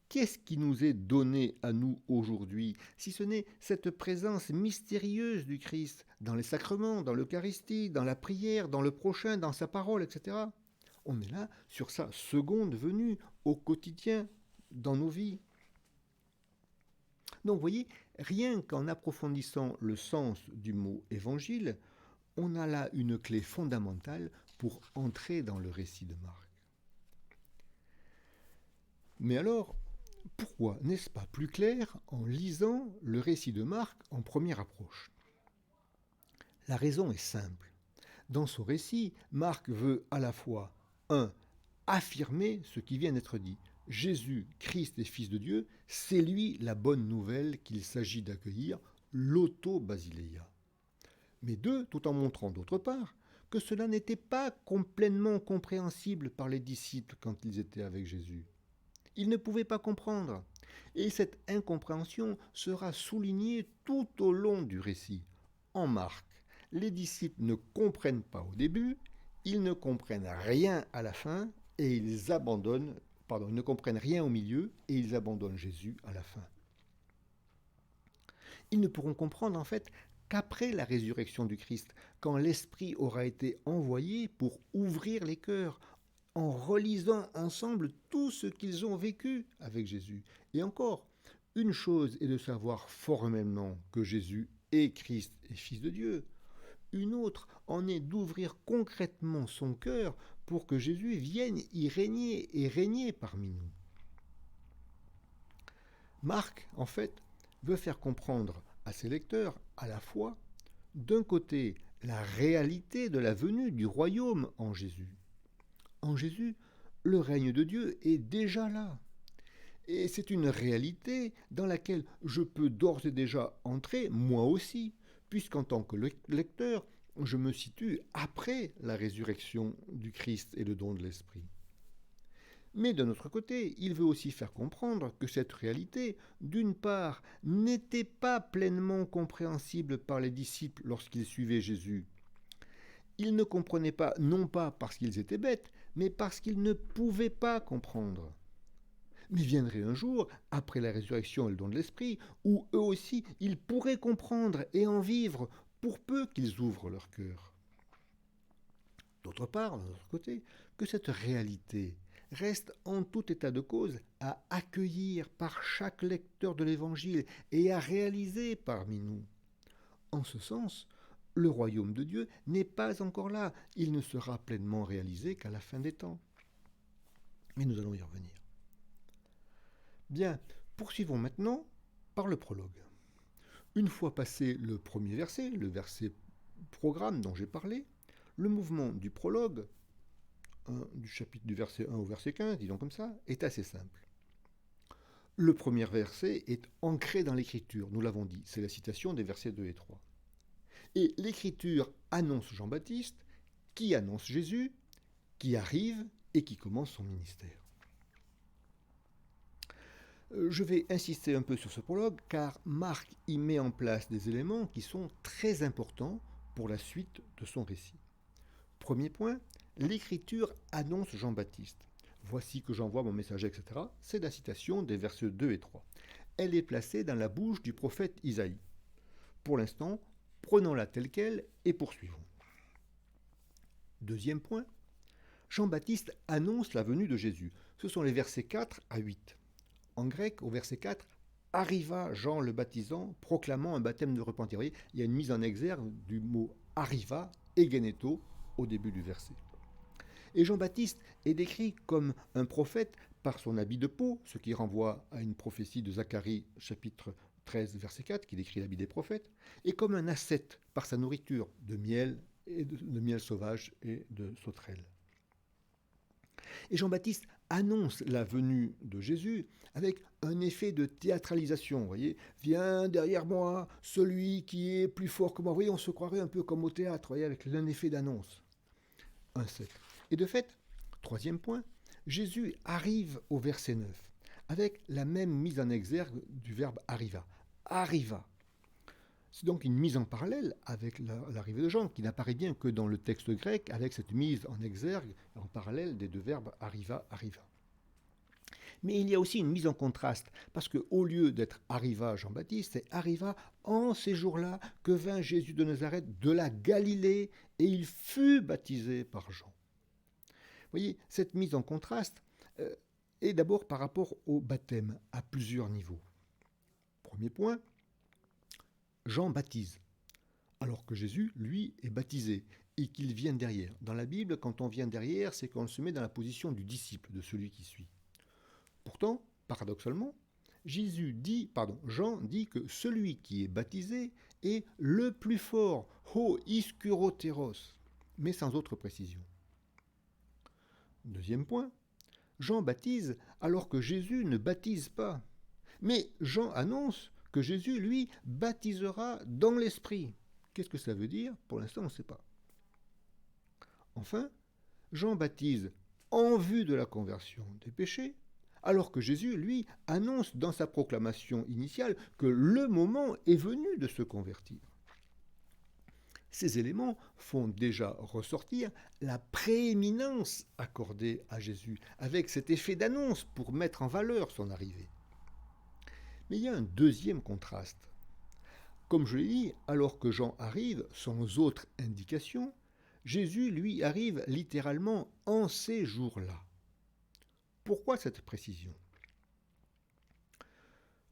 qu'est-ce qui nous est donné à nous aujourd'hui, si ce n'est cette présence mystérieuse du Christ dans les sacrements, dans l'Eucharistie, dans la prière, dans le prochain, dans sa parole, etc. On est là sur sa seconde venue au quotidien, dans nos vies. Donc vous voyez, rien qu'en approfondissant le sens du mot évangile, on a là une clé fondamentale pour entrer dans le récit de Marc. Mais alors, pourquoi n'est-ce pas plus clair en lisant le récit de Marc en première approche? La raison est simple. Dans son récit, Marc veut à la fois 1. Affirmer ce qui vient d'être dit. Jésus, Christ et Fils de Dieu, c'est lui la bonne nouvelle qu'il s'agit d'accueillir, l'auto-basileia. Mais 2, tout en montrant d'autre part que cela n'était pas complètement compréhensible par les disciples quand ils étaient avec Jésus. Ils ne pouvaient pas comprendre. Et cette incompréhension sera soulignée tout au long du récit. En Marc, les disciples ne comprennent pas au début, ils ne comprennent rien à la fin et ils ne comprennent rien au milieu et ils abandonnent Jésus à la fin. Ils ne pourront comprendre en fait qu'après la résurrection du Christ, quand l'Esprit aura été envoyé pour ouvrir les cœurs, en relisant ensemble tout ce qu'ils ont vécu avec Jésus. Et encore, une chose est de savoir formellement que Jésus est Christ et Fils de Dieu. Une autre en est d'ouvrir concrètement son cœur pour que Jésus vienne y régner et régner parmi nous. Marc, en fait, veut faire comprendre à ses lecteurs à la fois, d'un côté, la réalité de la venue du royaume en Jésus. En Jésus, le règne de Dieu est déjà là. Et c'est une réalité dans laquelle je peux d'ores et déjà entrer, moi aussi, puisqu'en tant que lecteur, je me situe après la résurrection du Christ et le don de l'Esprit. Mais d'un autre côté, il veut aussi faire comprendre que cette réalité, d'une part, n'était pas pleinement compréhensible par les disciples lorsqu'ils suivaient Jésus. Ils ne comprenaient pas, non pas parce qu'ils étaient bêtes, mais parce qu'ils ne pouvaient pas comprendre. Mais viendrait un jour, après la résurrection et le don de l'Esprit, où eux aussi, ils pourraient comprendre et en vivre, pour peu qu'ils ouvrent leur cœur. D'autre part, d'un autre côté, que cette réalité reste en tout état de cause à accueillir par chaque lecteur de l'Évangile et à réaliser parmi nous. En ce sens, le royaume de Dieu n'est pas encore là, il ne sera pleinement réalisé qu'à la fin des temps. Mais nous allons y revenir. Bien, poursuivons maintenant par le prologue. Une fois passé le premier verset, le verset programme dont j'ai parlé, le mouvement du prologue, du chapitre du verset 1 au verset 15, disons comme ça, est assez simple. Le premier verset est ancré dans l'écriture, nous l'avons dit, c'est la citation des versets 2 et 3. Et l'écriture annonce Jean-Baptiste, qui annonce Jésus, qui arrive et qui commence son ministère. Je vais insister un peu sur ce prologue car Marc y met en place des éléments qui sont très importants pour la suite de son récit. Premier point, l'écriture annonce Jean-Baptiste. Voici que j'envoie mon messager, etc. C'est la citation des versets 2 et 3. Elle est placée dans la bouche du prophète Isaïe. Pour l'instant, prenons-la telle qu'elle et poursuivons. Deuxième point, Jean-Baptiste annonce la venue de Jésus. Ce sont les versets 4 à 8. En grec, au verset 4, arriva Jean le baptisant, proclamant un baptême de repentir. Vous voyez, il y a une mise en exergue du mot arriva, egeneto, au début du verset. Et Jean-Baptiste est décrit comme un prophète par son habit de peau, ce qui renvoie à une prophétie de Zacharie, chapitre 13, verset 4, qui décrit l'habit des prophètes, et comme un ascète par sa nourriture de miel, et de miel sauvage et de sauterelles. Et Jean-Baptiste annonce la venue de Jésus avec un effet de théâtralisation. Vous voyez, viens derrière moi, celui qui est plus fort que moi. Vous voyez, on se croirait un peu comme au théâtre, vous voyez, avec un effet d'annonce. Un 7. Et de fait, troisième point, Jésus arrive au verset 9 avec la même mise en exergue du verbe arriva. Arriva. C'est donc une mise en parallèle avec l'arrivée de Jean, qui n'apparaît bien que dans le texte grec, avec cette mise en exergue, en parallèle des deux verbes arriva, arriva. Mais il y a aussi une mise en contraste, parce qu'au lieu d'être arriva Jean-Baptiste, c'est arriva en ces jours-là que vint Jésus de Nazareth de la Galilée, et il fut baptisé par Jean. Vous voyez, cette mise en contraste est d'abord par rapport au baptême, à plusieurs niveaux. Premier point, Jean baptise, alors que Jésus, lui, est baptisé et qu'il vient derrière. Dans la Bible, quand on vient derrière, c'est qu'on se met dans la position du disciple, de celui qui suit. Pourtant, paradoxalement, Jean dit que celui qui est baptisé est le plus fort, ho iskuroteros, mais sans autre précision. Deuxième point, Jean baptise alors que Jésus ne baptise pas. Mais Jean annonce que Jésus, lui, baptisera dans l'Esprit. Qu'est-ce que ça veut dire? Pour l'instant, on ne sait pas. Enfin, Jean baptise en vue de la conversion des péchés, alors que Jésus, lui, annonce dans sa proclamation initiale que le moment est venu de se convertir. Ces éléments font déjà ressortir la prééminence accordée à Jésus, avec cet effet d'annonce pour mettre en valeur son arrivée. Mais il y a un deuxième contraste. Comme je l'ai dit, alors que Jean arrive sans autre indication, Jésus, lui, arrive littéralement en ces jours-là. Pourquoi cette précision?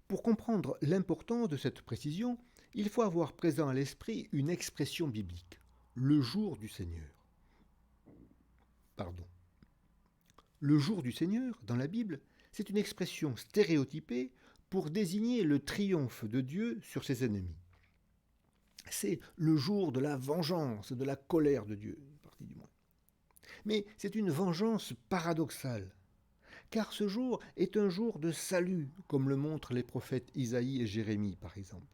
Pour comprendre l'importance de cette précision, il faut avoir présent à l'esprit une expression biblique, le jour du Seigneur. Le jour du Seigneur, dans la Bible, c'est une expression stéréotypée pour désigner le triomphe de Dieu sur ses ennemis. C'est le jour de la vengeance, de la colère de Dieu, une partie du moins. Mais c'est une vengeance paradoxale, car ce jour est un jour de salut, comme le montrent les prophètes Isaïe et Jérémie, par exemple.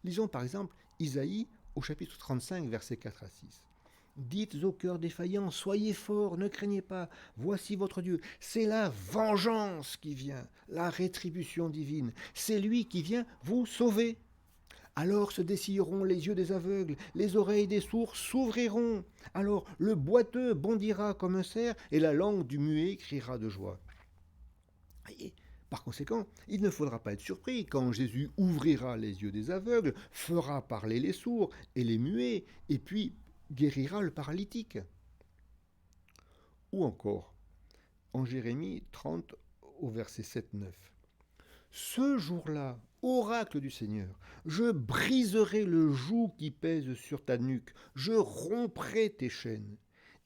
Lisons par exemple Isaïe au chapitre 35, versets 4 à 6. Dites au cœur défaillant, soyez forts, ne craignez pas, voici votre Dieu. C'est la vengeance qui vient, la rétribution divine. C'est lui qui vient vous sauver. Alors se dessilleront les yeux des aveugles, les oreilles des sourds s'ouvriront. Alors le boiteux bondira comme un cerf et la langue du muet criera de joie. Et par conséquent, il ne faudra pas être surpris quand Jésus ouvrira les yeux des aveugles, fera parler les sourds et les muets, et puis guérira le paralytique. Ou encore, en Jérémie 30 au verset 7-9. Ce jour-là, oracle du Seigneur, je briserai le joug qui pèse sur ta nuque, je romprai tes chaînes.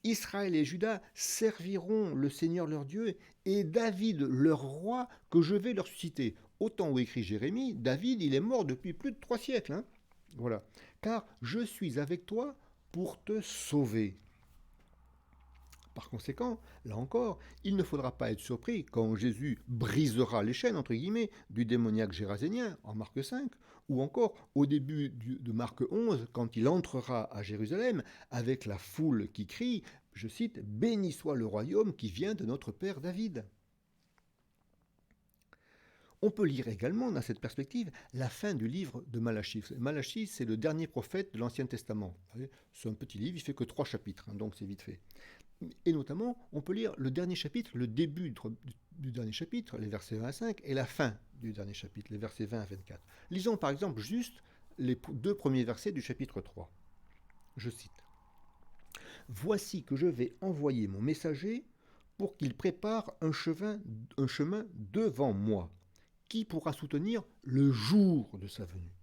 Israël et Juda serviront le Seigneur leur Dieu et David leur roi que je vais leur susciter. Au temps où écrit Jérémie, David il est mort depuis plus de 3 siècles. Voilà. Car je suis avec toi pour te sauver. Par conséquent, là encore, il ne faudra pas être surpris quand Jésus brisera les chaînes, entre guillemets, du démoniaque gérasénien, en Marc 5, ou encore au début de Marc 11, quand il entrera à Jérusalem, avec la foule qui crie, je cite, « Béni soit le royaume qui vient de notre Père David ». On peut lire également, dans cette perspective, la fin du livre de Malachie. Malachie, c'est le dernier prophète de l'Ancien Testament. C'est un petit livre, il ne fait que 3 chapitres, donc c'est vite fait. Et notamment, on peut lire le dernier chapitre, le début du dernier chapitre, les versets 20 à 5, et la fin du dernier chapitre, les versets 20 à 24. Lisons par exemple juste les 2 premiers versets du chapitre 3. Je cite. « Voici que je vais envoyer mon messager pour qu'il prépare un chemin devant moi. Qui pourra soutenir le jour de sa venue ?»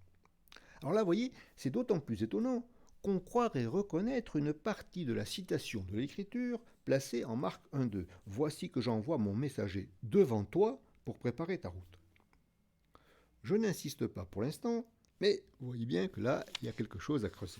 Alors là, vous voyez, c'est d'autant plus étonnant qu'on croirait reconnaître une partie de la citation de l'Écriture placée en Marc 1,2. « Voici que j'envoie mon messager devant toi pour préparer ta route. » Je n'insiste pas pour l'instant, mais vous voyez bien que là, il y a quelque chose à creuser.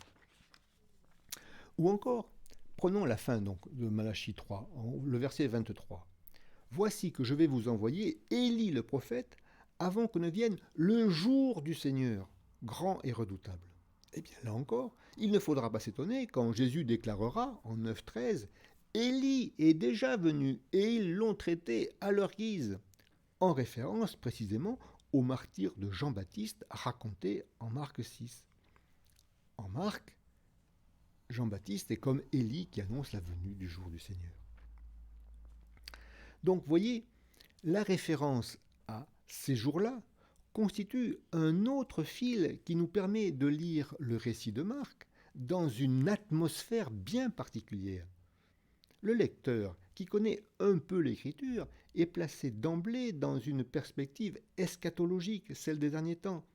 Ou encore, prenons la fin donc de Malachie 3, le verset 23. « Voici que je vais vous envoyer Élie le prophète avant que ne vienne le jour du Seigneur, grand et redoutable. » Eh bien, là encore, il ne faudra pas s'étonner quand Jésus déclarera, en 9,13, « Élie est déjà venu, et ils l'ont traité à leur guise », en référence précisément au martyre de Jean-Baptiste raconté en Marc 6. En Marc, Jean-Baptiste est comme Élie qui annonce la venue du jour du Seigneur. Donc, voyez, la référence à ces jours-là constitue un autre fil qui nous permet de lire le récit de Marc dans une atmosphère bien particulière. Le lecteur, qui connaît un peu l'Écriture, est placé d'emblée dans une perspective eschatologique, celle des derniers temps,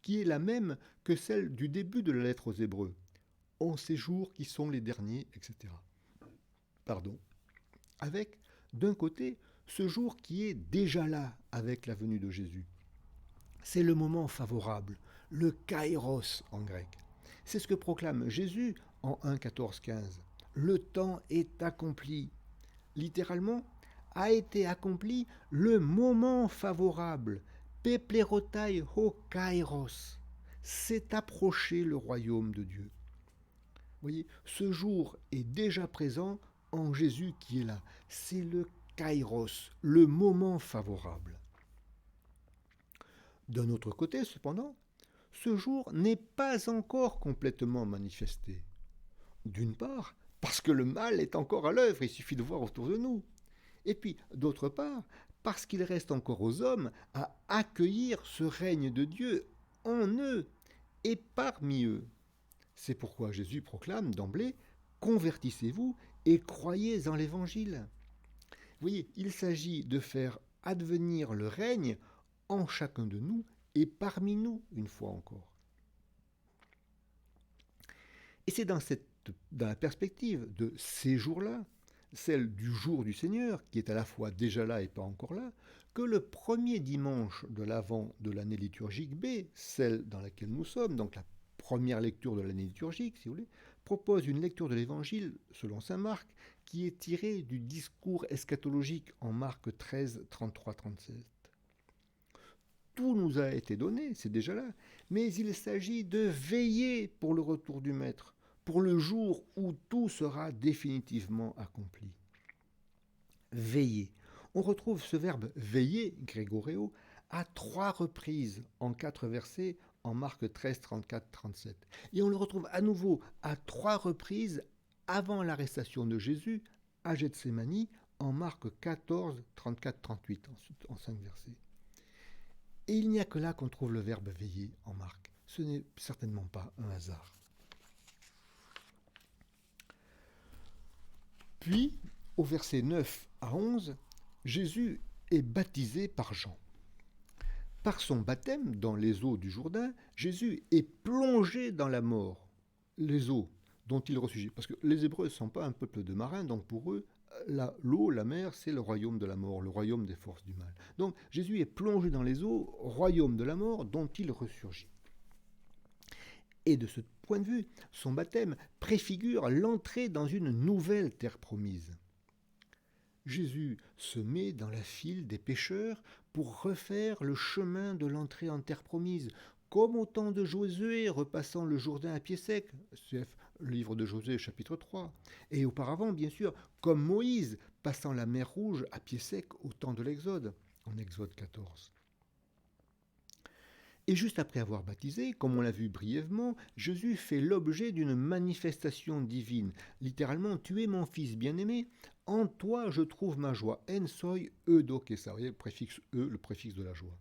qui est la même que celle du début de la lettre aux Hébreux. En ces jours qui sont les derniers, etc. Avec, d'un côté, ce jour qui est déjà là avec la venue de Jésus. C'est le moment favorable, le kairos en grec. C'est ce que proclame Jésus en 1, 14, 15. Le temps est accompli. Littéralement, a été accompli le moment favorable. Peplerotai ho kairos. C'est approché le royaume de Dieu. Vous voyez, ce jour est déjà présent en Jésus qui est là. C'est le kairos, le moment favorable. D'un autre côté, cependant, ce jour n'est pas encore complètement manifesté. D'une part, parce que le mal est encore à l'œuvre, il suffit de voir autour de nous. Et puis, d'autre part, parce qu'il reste encore aux hommes à accueillir ce règne de Dieu en eux et parmi eux. C'est pourquoi Jésus proclame d'emblée « Convertissez-vous et croyez en l'Évangile ». Vous voyez, il s'agit de faire advenir le règne en chacun de nous et parmi nous, une fois encore. Et c'est dans la perspective de ces jours-là, celle du jour du Seigneur, qui est à la fois déjà là et pas encore là, que le premier dimanche de l'Avent de l'année liturgique B, celle dans laquelle nous sommes, donc la première lecture de l'année liturgique, si vous voulez, propose une lecture de l'Évangile, selon saint Marc, qui est tirée du discours eschatologique en Marc 13, 33, 37. Tout nous a été donné, c'est déjà là, mais il s'agit de veiller pour le retour du Maître, pour le jour où tout sera définitivement accompli. Veiller. On retrouve ce verbe veiller, Grégoréo, à 3 reprises en 4 versets en Marc 13, 34, 37. Et on le retrouve à nouveau à 3 reprises avant l'arrestation de Jésus à Gethsémani en Marc 14, 34, 38, en 5 versets. Et il n'y a que là qu'on trouve le verbe veiller en Marc. Ce n'est certainement pas un hasard. Puis, au verset 9 à 11, Jésus est baptisé par Jean. Par son baptême dans les eaux du Jourdain, Jésus est plongé dans la mort, les eaux dont il ressurgit. Parce que les Hébreux ne sont pas un peuple de marins, donc pour eux, l'eau, la mer, c'est le royaume de la mort, le royaume des forces du mal. Donc Jésus est plongé dans les eaux, royaume de la mort, dont il ressurgit. Et de ce point de vue, son baptême préfigure l'entrée dans une nouvelle terre promise. Jésus se met dans la file des pécheurs pour refaire le chemin de l'entrée en terre promise, comme au temps de Josué repassant le Jourdain à pied sec, c'est le livre de Josué chapitre 3, et auparavant bien sûr comme Moïse passant la mer Rouge à pied sec au temps de l'Exode, en Exode 14. Et juste après avoir baptisé, comme on l'a vu brièvement, Jésus fait l'objet d'une manifestation divine. Littéralement, tu es mon fils bien-aimé, en toi je trouve ma joie. En soi eudokesa. Vous voyez le préfixe e, le préfixe de la joie.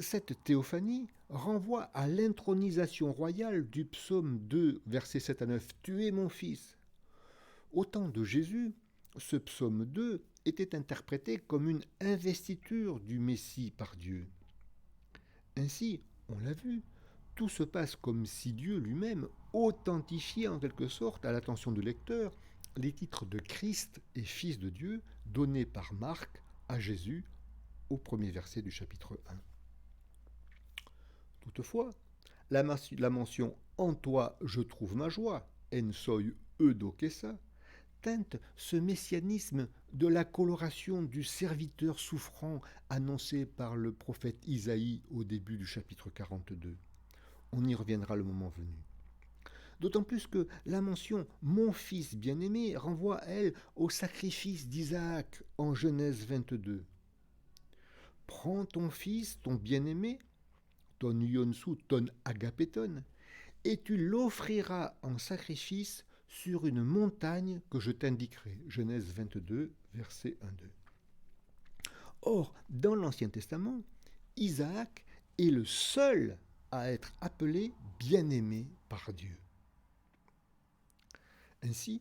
Cette théophanie renvoie à l'intronisation royale du psaume 2, versets 7 à 9. Tu es mon fils. Au temps de Jésus, ce psaume 2 était interprété comme une investiture du Messie par Dieu. Ainsi, on l'a vu, tout se passe comme si Dieu lui-même authentifiait en quelque sorte à l'attention du lecteur les titres de Christ et Fils de Dieu donnés par Marc à Jésus au premier verset du chapitre 1. Toutefois, la mention « En toi je trouve ma joie » en soi eudokesa teinte ce messianisme de la coloration du serviteur souffrant annoncé par le prophète Isaïe au début du chapitre 42. On y reviendra le moment venu. D'autant plus que la mention « mon fils bien-aimé » renvoie, elle, au sacrifice d'Isaac en Genèse 22. Prends ton fils, ton bien-aimé, ton yonsu, ton agapeton, et tu l'offriras en sacrifice sur une montagne que je t'indiquerai. Genèse 22, verset 1-2. Or, dans l'Ancien Testament, Isaac est le seul à être appelé bien-aimé par Dieu. Ainsi,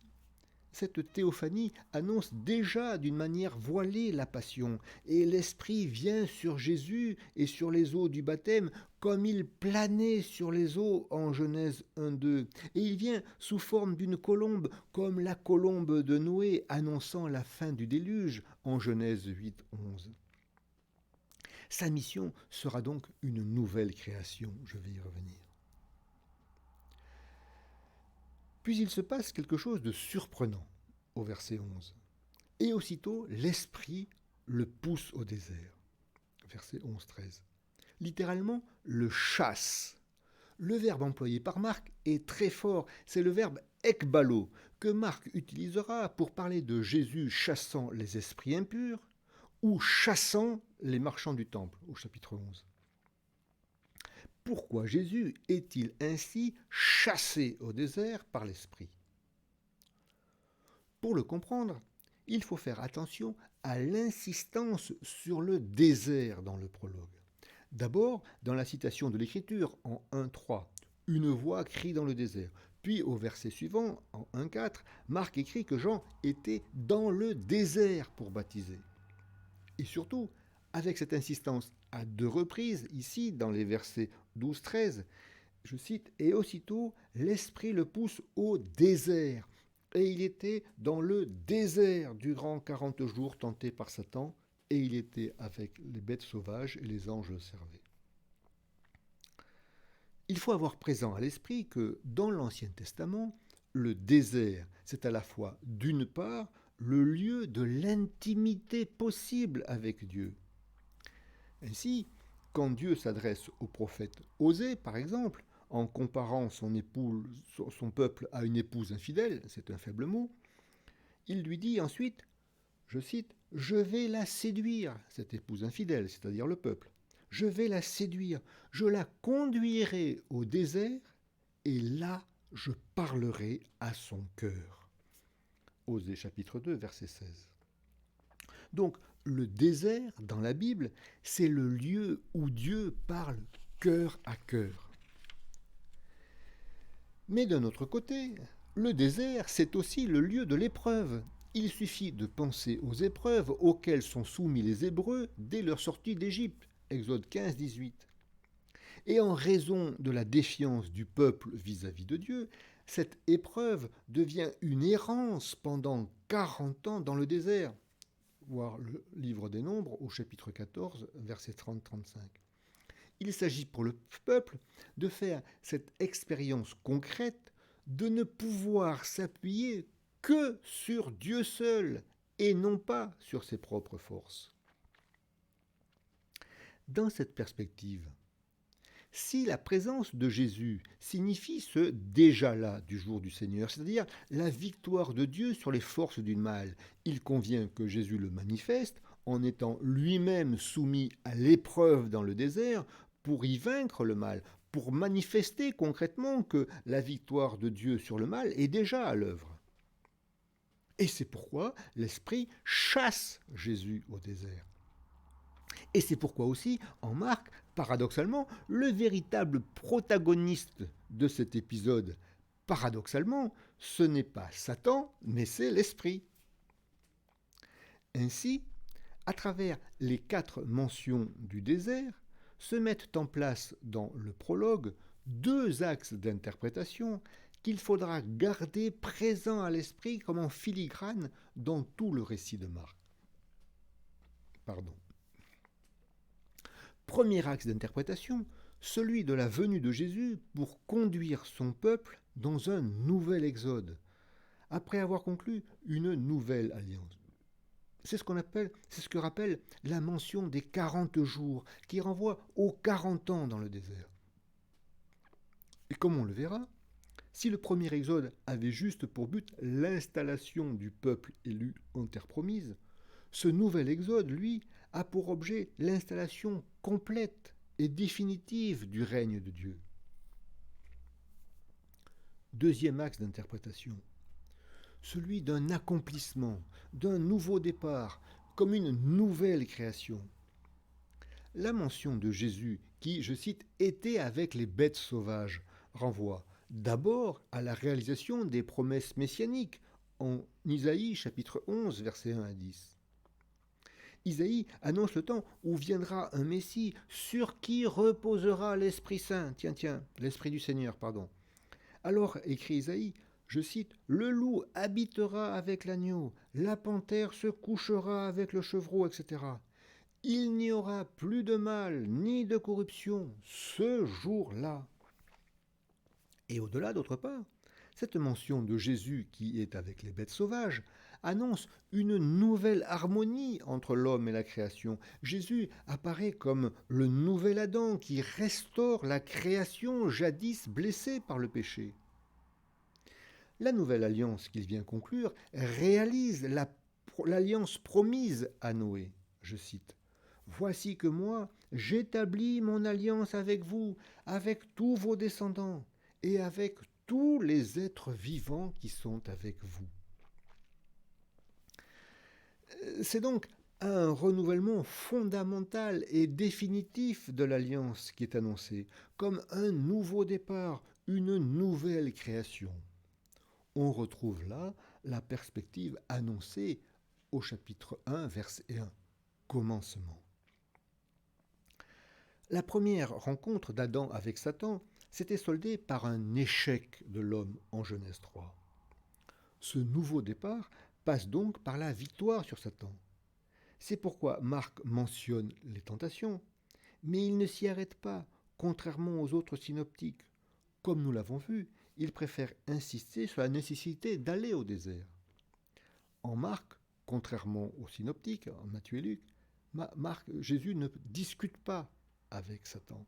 cette théophanie annonce déjà d'une manière voilée la passion, et l'Esprit vient sur Jésus et sur les eaux du baptême comme il planait sur les eaux en Genèse 1-2, et il vient sous forme d'une colombe comme la colombe de Noé annonçant la fin du déluge en Genèse 8-11. Sa mission sera donc une nouvelle création, je vais y revenir. Puis il se passe quelque chose de surprenant au verset 11. Et aussitôt, l'Esprit le pousse au désert. Verset 11-13. Littéralement, le chasse. Le verbe employé par Marc est très fort. C'est le verbe ekbalo que Marc utilisera pour parler de Jésus chassant les esprits impurs ou chassant les marchands du temple au chapitre 11. Pourquoi Jésus est-il ainsi chassé au désert par l'Esprit ? Pour le comprendre, il faut faire attention à l'insistance sur le désert dans le prologue. D'abord, dans la citation de l'Écriture, en 1.3, une voix crie dans le désert. Puis au verset suivant, en 1.4, Marc écrit que Jean était dans le désert pour baptiser. Et surtout, avec cette insistance à 2 reprises, ici dans les versets 12-13, je cite, « Et aussitôt l'Esprit le pousse au désert, Et il était dans le désert durant 40 jours tenté par Satan, et il était avec les bêtes sauvages et les anges le servaient. Il faut avoir présent à l'esprit que dans l'Ancien Testament, le désert, c'est à la fois, d'une part, le lieu de l'intimité possible avec Dieu. Ainsi, quand Dieu s'adresse au prophète Osée, par exemple, en comparant son peuple à une épouse infidèle, c'est un faible mot, il lui dit ensuite, je cite, « Je vais la séduire, cette épouse infidèle, c'est-à-dire le peuple. Je vais la séduire, je la conduirai au désert, et là je parlerai à son cœur. » Osée chapitre 2, verset 16. Donc, le désert, dans la Bible, c'est le lieu où Dieu parle cœur à cœur. Mais d'un autre côté, le désert, c'est aussi le lieu de l'épreuve. Il suffit de penser aux épreuves auxquelles sont soumis les Hébreux dès leur sortie d'Égypte, Exode 15, 18. Et en raison de la défiance du peuple vis-à-vis de Dieu, cette épreuve devient une errance pendant 40 ans dans le désert. Voir le livre des Nombres au chapitre 14, versets 30-35. Il s'agit pour le peuple de faire cette expérience concrète de ne pouvoir s'appuyer que sur Dieu seul et non pas sur ses propres forces. Dans cette perspective, si la présence de Jésus signifie ce déjà là du jour du Seigneur, c'est-à-dire la victoire de Dieu sur les forces du mal, il convient que Jésus le manifeste en étant lui-même soumis à l'épreuve dans le désert pour y vaincre le mal, pour manifester concrètement que la victoire de Dieu sur le mal est déjà à l'œuvre. Et c'est pourquoi l'Esprit chasse Jésus au désert. Et c'est pourquoi aussi, en Marc, paradoxalement, le véritable protagoniste de cet épisode, paradoxalement, ce n'est pas Satan, mais c'est l'Esprit. Ainsi, à travers les 4 mentions du désert, se mettent en place dans le prologue 2 axes d'interprétation qu'il faudra garder présents à l'esprit comme en filigrane dans tout le récit de Marc. Premier axe d'interprétation, celui de la venue de Jésus pour conduire son peuple dans un nouvel exode, après avoir conclu une nouvelle alliance. C'est ce que rappelle la mention des 40 jours, qui renvoie aux 40 ans dans le désert. Et comme on le verra, si le premier exode avait juste pour but l'installation du peuple élu en terre promise, ce nouvel exode, lui, a pour objet l'installation complète et définitive du règne de Dieu. Deuxième axe d'interprétation, celui d'un accomplissement, d'un nouveau départ, comme une nouvelle création. La mention de Jésus qui, je cite, était avec les bêtes sauvages, renvoie d'abord à la réalisation des promesses messianiques en Isaïe chapitre 11, versets 1 à 10. Isaïe annonce le temps où viendra un Messie sur qui reposera l'Esprit Saint, l'Esprit du Seigneur, pardon. Alors, écrit Isaïe, je cite, « Le loup habitera avec l'agneau, la panthère se couchera avec le chevreau, etc. Il n'y aura plus de mal ni de corruption ce jour-là. » Et au-delà, d'autre part, cette mention de Jésus qui est avec les bêtes sauvages annonce une nouvelle harmonie entre l'homme et la création. Jésus apparaît comme le nouvel Adam qui restaure la création jadis blessée par le péché. La nouvelle alliance qu'il vient conclure réalise l'alliance promise à Noé. Je cite, « Voici que moi, j'établis mon alliance avec vous, avec tous vos descendants, et avec tous les êtres vivants qui sont avec vous. » C'est donc un renouvellement fondamental et définitif de l'alliance qui est annoncé, comme un nouveau départ, une nouvelle création. On retrouve là la perspective annoncée au chapitre 1, verset 1, commencement. La première rencontre d'Adam avec Satan s'était soldée par un échec de l'homme en Genèse 3. Ce nouveau départ passe donc par la victoire sur Satan. C'est pourquoi Marc mentionne les tentations, mais il ne s'y arrête pas, contrairement aux autres synoptiques. Comme nous l'avons vu, il préfère insister sur la nécessité d'aller au désert. En Marc, contrairement aux synoptiques, en Matthieu et Luc, Jésus ne discute pas avec Satan.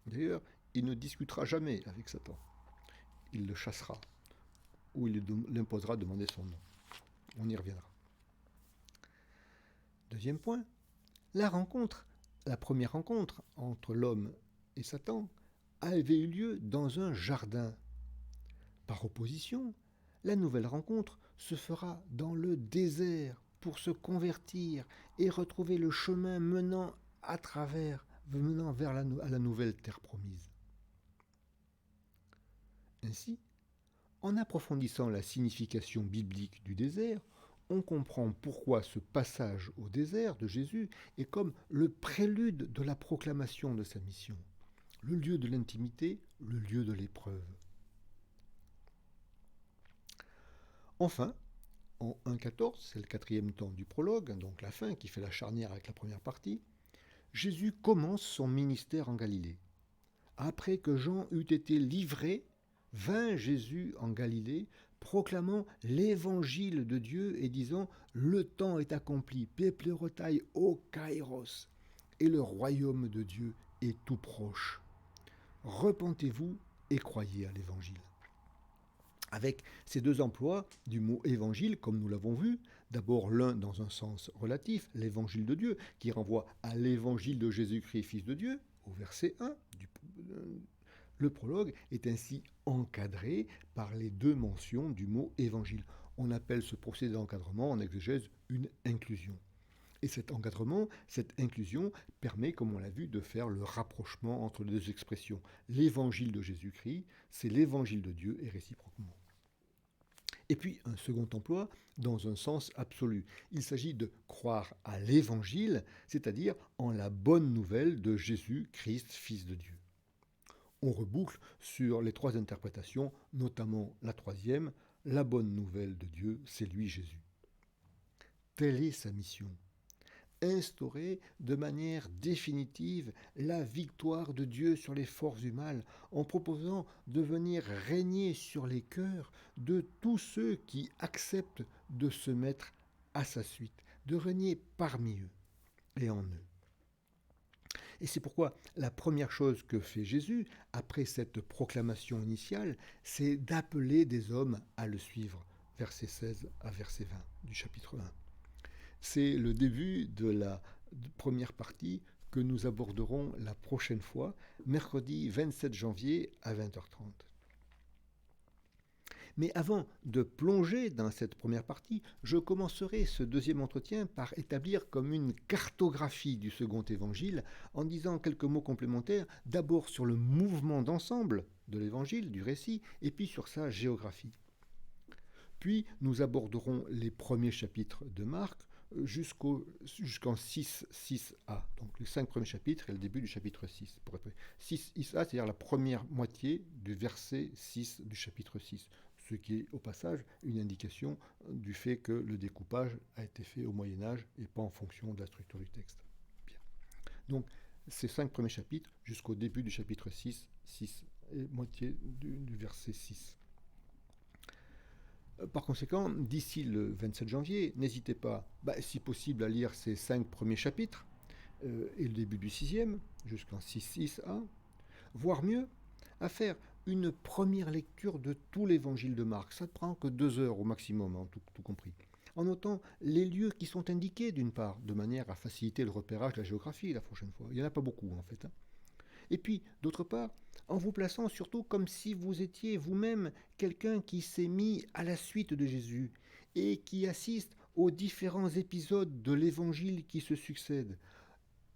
D'ailleurs, il ne discutera jamais avec Satan. Il le chassera, ou il lui imposera de demander son nom. On y reviendra. Deuxième point, la première rencontre entre l'homme et Satan avait eu lieu dans un jardin. Par opposition, la nouvelle rencontre se fera dans le désert pour se convertir et retrouver le chemin menant vers la nouvelle terre promise. Ainsi, en approfondissant la signification biblique du désert, on comprend pourquoi ce passage au désert de Jésus est comme le prélude de la proclamation de sa mission, le lieu de l'intimité, le lieu de l'épreuve. Enfin, en 1,14, c'est le quatrième temps du prologue, donc la fin qui fait la charnière avec la première partie, Jésus commence son ministère en Galilée. Après que Jean eut été livré, vint Jésus en Galilée, proclamant l'évangile de Dieu et disant « Le temps est accompli, peplerotai o kairos, et le royaume de Dieu est tout proche. Repentez-vous et croyez à l'évangile. » Avec ces deux emplois du mot évangile, comme nous l'avons vu, d'abord l'un dans un sens relatif, l'évangile de Dieu, qui renvoie à l'évangile de Jésus-Christ, Fils de Dieu, au verset 1 le prologue est ainsi encadré par les deux mentions du mot évangile. On appelle ce procédé d'encadrement en exégèse une inclusion. Et cet encadrement, cette inclusion permet, comme on l'a vu, de faire le rapprochement entre les deux expressions. L'évangile de Jésus-Christ, c'est l'évangile de Dieu et réciproquement. Et puis un second emploi dans un sens absolu. Il s'agit de croire à l'évangile, c'est-à-dire en la bonne nouvelle de Jésus-Christ, Fils de Dieu. On reboucle sur les trois interprétations, notamment la troisième, la bonne nouvelle de Dieu, c'est lui Jésus. Telle est sa mission. Instaurer de manière définitive la victoire de Dieu sur les forces du mal, en proposant de venir régner sur les cœurs de tous ceux qui acceptent de se mettre à sa suite, de régner parmi eux et en eux. Et c'est pourquoi la première chose que fait Jésus, après cette proclamation initiale, c'est d'appeler des hommes à le suivre, verset 16 à verset 20 du chapitre 1. C'est le début de la première partie que nous aborderons la prochaine fois, mercredi 27 janvier à 20h30. Mais avant de plonger dans cette première partie, je commencerai ce deuxième entretien par établir comme une cartographie du second évangile en disant quelques mots complémentaires, d'abord sur le mouvement d'ensemble de l'évangile, du récit, et puis sur sa géographie. Puis nous aborderons les premiers chapitres de Marc jusqu'en 6a, donc les 5 premiers chapitres et le début du chapitre 6. 6a, c'est-à-dire la première moitié du verset 6 du chapitre 6. Ce qui est au passage une indication du fait que le découpage a été fait au Moyen-Âge et pas en fonction de la structure du texte. Bien. Donc, ces 5 premiers chapitres jusqu'au début du chapitre 6 et moitié du verset 6. Par conséquent, d'ici le 27 janvier, n'hésitez pas, si possible, à lire ces 5 premiers chapitres et le début du 6e jusqu'en 6a, voire mieux, à faire une première lecture de tout l'évangile de Marc. Ça ne prend que 2 heures au maximum, tout compris. En notant les lieux qui sont indiqués d'une part, de manière à faciliter le repérage de la géographie la prochaine fois. Il n'y en a pas beaucoup en fait. Et puis, d'autre part, en vous plaçant surtout comme si vous étiez vous-même quelqu'un qui s'est mis à la suite de Jésus et qui assiste aux différents épisodes de l'évangile qui se succèdent.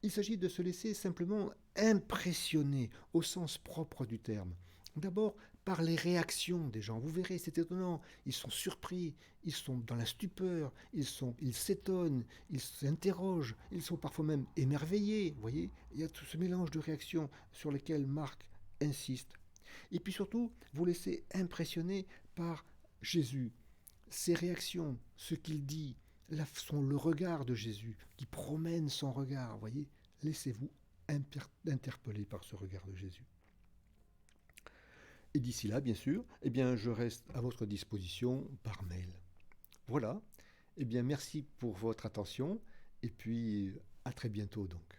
Il s'agit de se laisser simplement impressionner au sens propre du terme. D'abord par les réactions des gens. Vous verrez, c'est étonnant. Ils sont surpris, ils sont dans la stupeur, ils s'étonnent, ils s'interrogent, ils sont parfois même émerveillés. Vous voyez, il y a tout ce mélange de réactions sur lesquelles Marc insiste. Et puis surtout, vous laissez impressionner par Jésus. ses réactions, ce qu'il dit, le regard de Jésus qui promène son regard, voyez, laissez-vous interpeller par ce regard de Jésus. Et d'ici là, bien sûr, eh bien, je reste à votre disposition par mail. Voilà, eh bien, merci pour votre attention et puis à très bientôt donc.